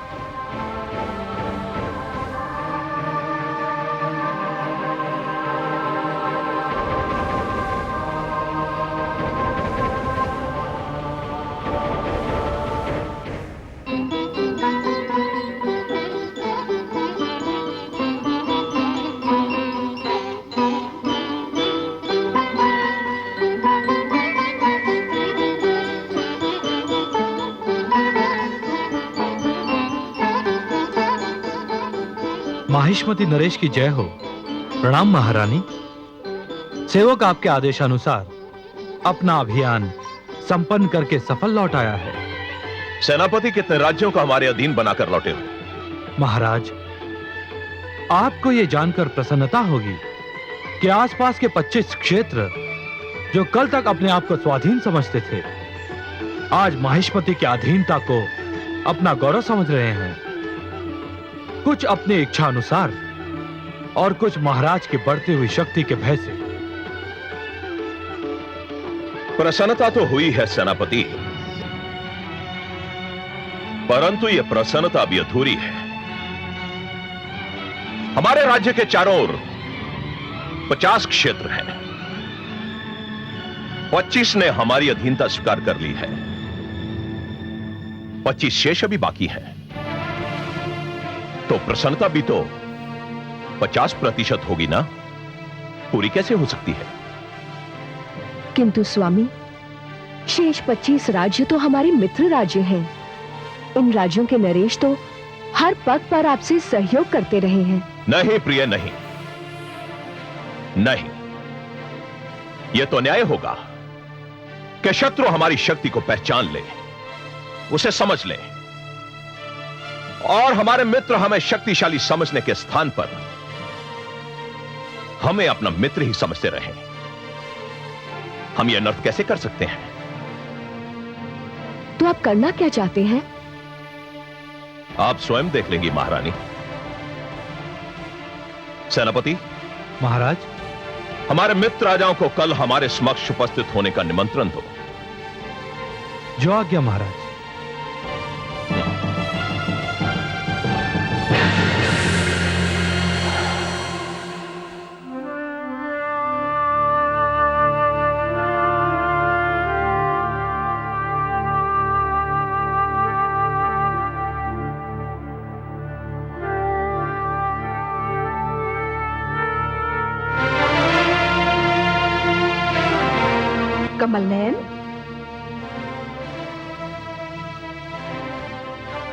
माहिष्मती नरेश की जय हो। प्रणाम महारानी। सेवक आपके आदेशानुसार अपना अभियान संपन्न करके सफल लौट आया है। सेनापति कितने राज्यों को हमारे अधीन बनाकर लौटे हो? महाराज, आपको यह जानकर प्रसन्नता होगी कि आसपास के 25 क्षेत्र जो कल तक अपने आप को स्वाधीन समझते थे, आज माहिष्मती की अधीनता को अपना गौरव समझ रहे हैं। कुछ अपनी इच्छा अनुसार और कुछ महाराज की बढ़ती हुई शक्ति के भय से। प्रसन्नता तो हुई है सेनापति, परंतु यह प्रसन्नता अभी अधूरी है। हमारे राज्य के चारों ओर 50 क्षेत्र हैं। 25 ने हमारी अधीनता स्वीकार कर ली है, 25 शेष अभी बाकी है। तो प्रसन्नता भी तो 50% होगी ना, पूरी कैसे हो सकती है? किंतु स्वामी, शेष 25 राज्य तो हमारे मित्र राज्य हैं। इन राज्यों के नरेश तो हर पग पर आपसे सहयोग करते रहे हैं। नहीं प्रिय, नहीं नहीं, यह तो न्याय होगा कि शत्रु हमारी शक्ति को पहचान ले, उसे समझ ले, और हमारे मित्र हमें शक्तिशाली समझने के स्थान पर हमें अपना मित्र ही समझते रहे। हम यह नर्त कैसे कर सकते हैं? तो आप करना क्या चाहते हैं? आप स्वयं देख लेंगी महारानी। सेनापति महाराज, हमारे मित्र राजाओं को कल हमारे समक्ष उपस्थित होने का निमंत्रण दो। जो आज्ञा महाराज। कमल नयन,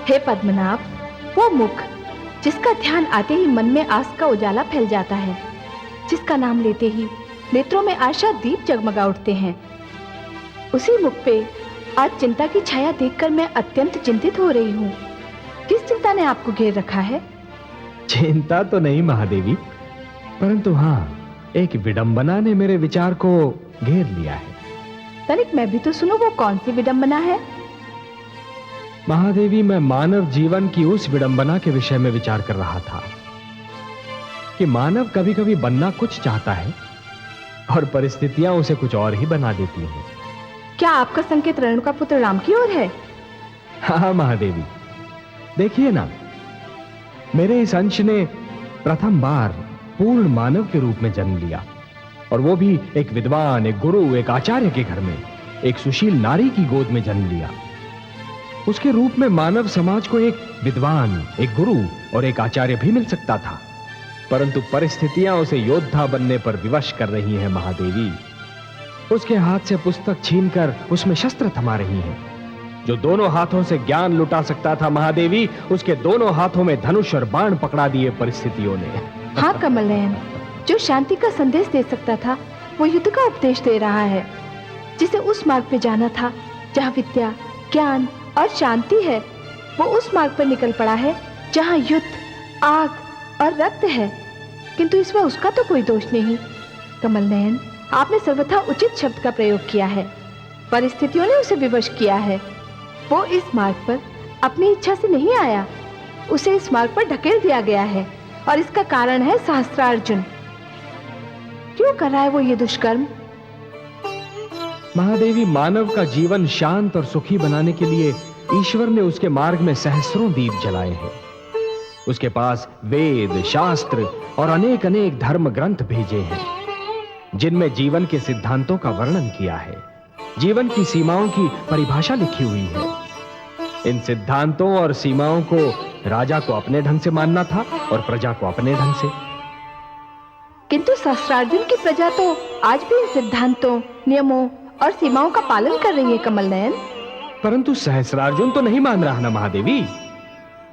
हे पद्मनाभ, वो मुख जिसका ध्यान आते ही मन में आस का उजाला फैल जाता है, जिसका नाम लेते ही नेत्रों में आशा दीप जगमगा उठते हैं, उसी मुख पे आज चिंता की छाया देखकर मैं अत्यंत चिंतित हो रही हूँ। किस चिंता ने आपको घेर रखा है? चिंता तो नहीं महादेवी, परंतु हाँ, एक विडंबना ने मेरे विचार को घेर लिया है। तनिक मैं भी तो सुनो, वो कौन सी विडंबना है? महादेवी, मैं मानव जीवन की उस विडंबना के विषय में विचार कर रहा था कि मानव कभी कभी बनना कुछ चाहता है और परिस्थितियां उसे कुछ और ही बना देती हैं। क्या आपका संकेत रेणुका पुत्र राम की ओर है? हाँ महादेवी, देखिए ना, मेरे इस अंश ने प्रथम बार पूर्ण मानव के रूप में जन्म लिया, और वो भी एक विद्वान, एक गुरु, एक आचार्य के घर में, एक सुशील नारी की गोद में जन्म लिया। उसके रूप में मानव समाज को एक विद्वान, एक गुरु और एक आचार्य भी मिल सकता था, परंतु परिस्थितियां उसे योद्धा बनने पर विवश कर रही हैं महादेवी। उसके हाथ से पुस्तक छीनकर उसमें शस्त्र थमा रही हैं। जो दोनों हाथों से ज्ञान लुटा सकता था महादेवी, उसके दोनों हाथों में धनुष और बाण पकड़ा दिए परिस्थितियों ने। हाँ कमल नयन, जो शांति का संदेश दे सकता था वो युद्ध का उपदेश दे रहा है। जिसे उस मार्ग पे जाना था जहाँ विद्या, ज्ञान और शांति है, वो उस मार्ग पर निकल पड़ा है जहाँ युद्ध, आग और रक्त है। किंतु इसमें उसका तो कोई दोष नहीं। कमल नयन, आपने सर्वथा उचित शब्द का प्रयोग किया है। परिस्थितियों ने उसे विवश किया है। वो इस मार्ग पर अपनी इच्छा से नहीं आया, उसे इस मार्ग पर ढकेल दिया गया है, और इसका कारण है सहस्त्रार्जुन। क्यों कर रहा है वो ये दुष्कर्म? महादेवी, मानव का जीवन शांत और सुखी बनाने के लिए ईश्वर ने उसके मार्ग में सहस्रों दीप जलाए हैं। उसके पास वेद, शास्त्र और अनेक अनेक धर्म ग्रंथ भेजे हैं, जिनमें जीवन के सिद्धांतों का वर्णन किया है, जीवन की सीमाओं की परिभाषा लिखी हुई है। इन सिद्धांतों और सीमाओं को राजा को अपने ढंग से मानना था और प्रजा को अपने ढंग से। किंतु सहस्त्रार्जुन की प्रजा तो आज भी इन सिद्धांतों, नियमों और सीमाओं का पालन कर रही है कमल नयन। परंतु सहस्त्रार्जुन तो नहीं मान रहा ना महादेवी।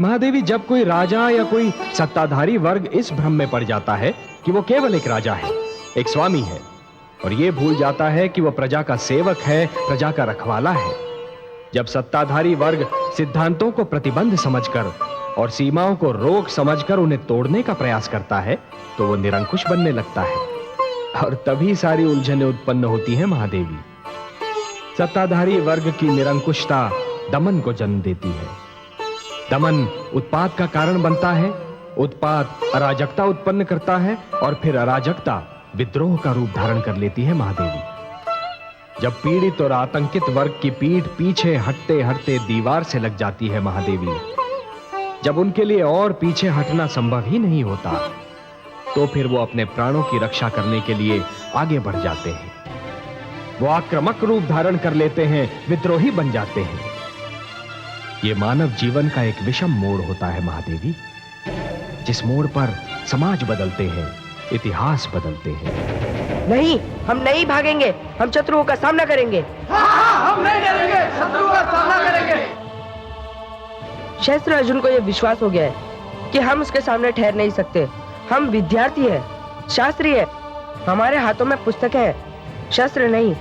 महादेवी, जब कोई राजा या कोई सत्ताधारी वर्ग इस भ्रम में पड़ जाता है कि वो केवल एक राजा है, एक स्वामी है, और ये भूल जाता है कि वो प्रजा का सेवक है, प्रजा का रखवाला है, जब सत्ताधारी वर्ग सिद्धांतों को प्रतिबंध समझकर और सीमाओं को रोक समझकर उन्हें तोड़ने का प्रयास करता है, तो वो निरंकुश बनने लगता है, और तभी सारी उलझनें उत्पन्न होती हैं महादेवी। सत्ताधारी वर्ग की निरंकुशता दमन को जन्म देती है। दमन उत्पात का कारण बनता है, उत्पात अराजकता उत्पन्न करता है, और फिर अराजकता विद्रोह का रूप धारण कर लेती है महादेवी। जब पीड़ित और आतंकित वर्ग की पीठ पीछे हटते हटते दीवार से लग जाती है महादेवी, जब उनके लिए और पीछे हटना संभव ही नहीं होता, तो फिर वो अपने प्राणों की रक्षा करने के लिए आगे बढ़ जाते हैं। वो आक्रामक रूप धारण कर लेते हैं, विद्रोही बन जाते हैं। ये मानव जीवन का एक विषम मोड़ होता है महादेवी, जिस मोड़ पर समाज बदलते हैं, इतिहास बदलते हैं। नहीं, हम नहीं भागेंगे, हम शत्रुओं का सामना करेंगे। हम नहीं डरेंगे, शत्रुओं का सामना करेंगे। सहस्त्रार्जुन को यह विश्वास हो गया है कि हम उसके सामने ठहर नहीं सकते। हम विद्यार्थी हैं, शास्त्री है, हमारे हाथों में पुस्तक है, शस्त्र नहीं।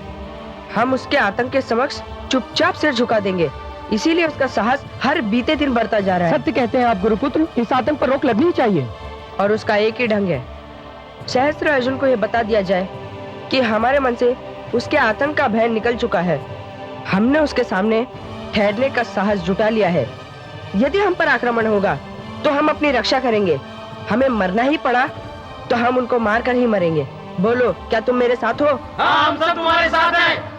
हम उसके आतंक के समक्ष चुपचाप सिर झुका देंगे। इसीलिए उसका साहस हर बीते दिन बढ़ता जा रहा है। सत्य कहते हैं आप गुरुपुत्र, इस आतंक पर रोक लगनी चाहिए। और उसका एक ही ढंग है, सहस्त्रार्जुन को यह बता दिया जाए कि हमारे मन से उसके आतंक का भय निकल चुका है। हमने उसके सामने ठहरने का साहस जुटा लिया है। यदि हम पर आक्रमण होगा तो हम अपनी रक्षा करेंगे। हमें मरना ही पड़ा तो हम उनको मारकर ही मरेंगे। बोलो, क्या तुम मेरे साथ हो? हाँ, हम सब तुम्हारे साथ हैं।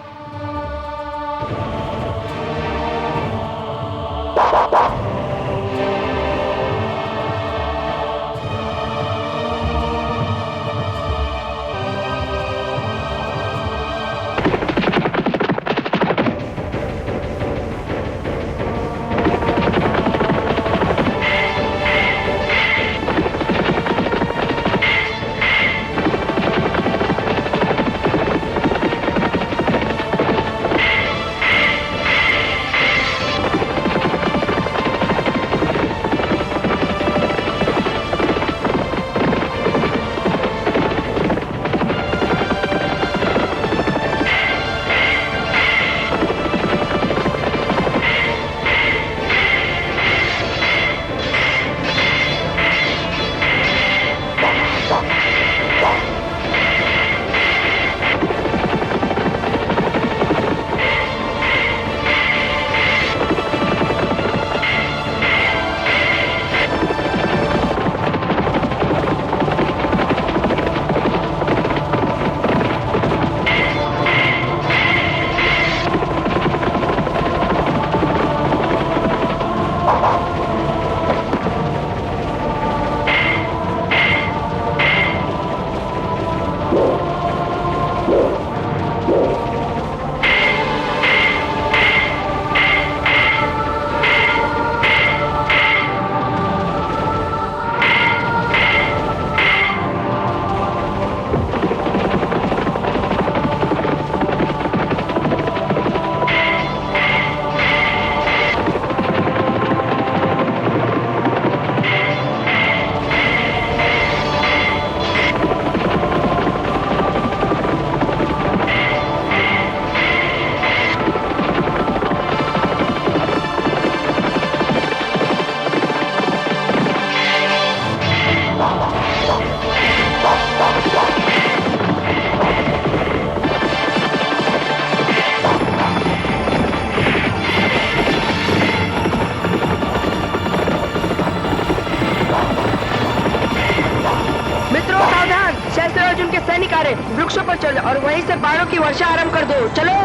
पर चल और वहीं से बाणों की वर्षा आरंभ कर दो। चलो।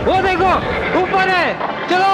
वो देखो ऊपर है, चलो।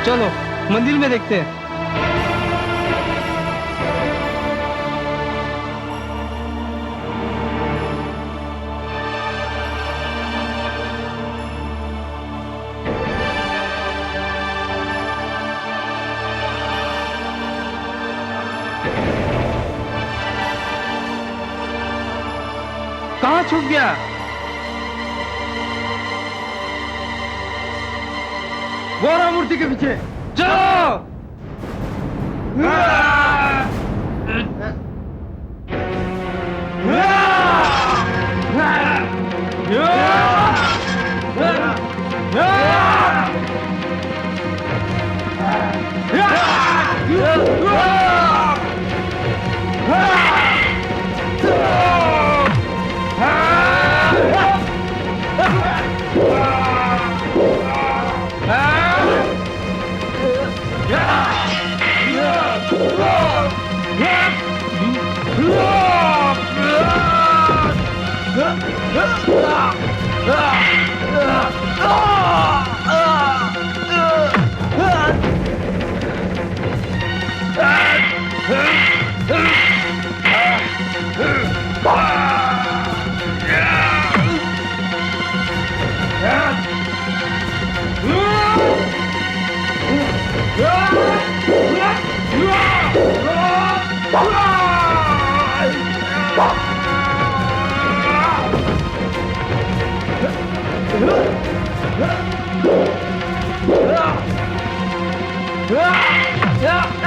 चलो मंदिर में देखते हैं। छूट गया। गौरा मूर्ति के पीछे चलो। Yeah!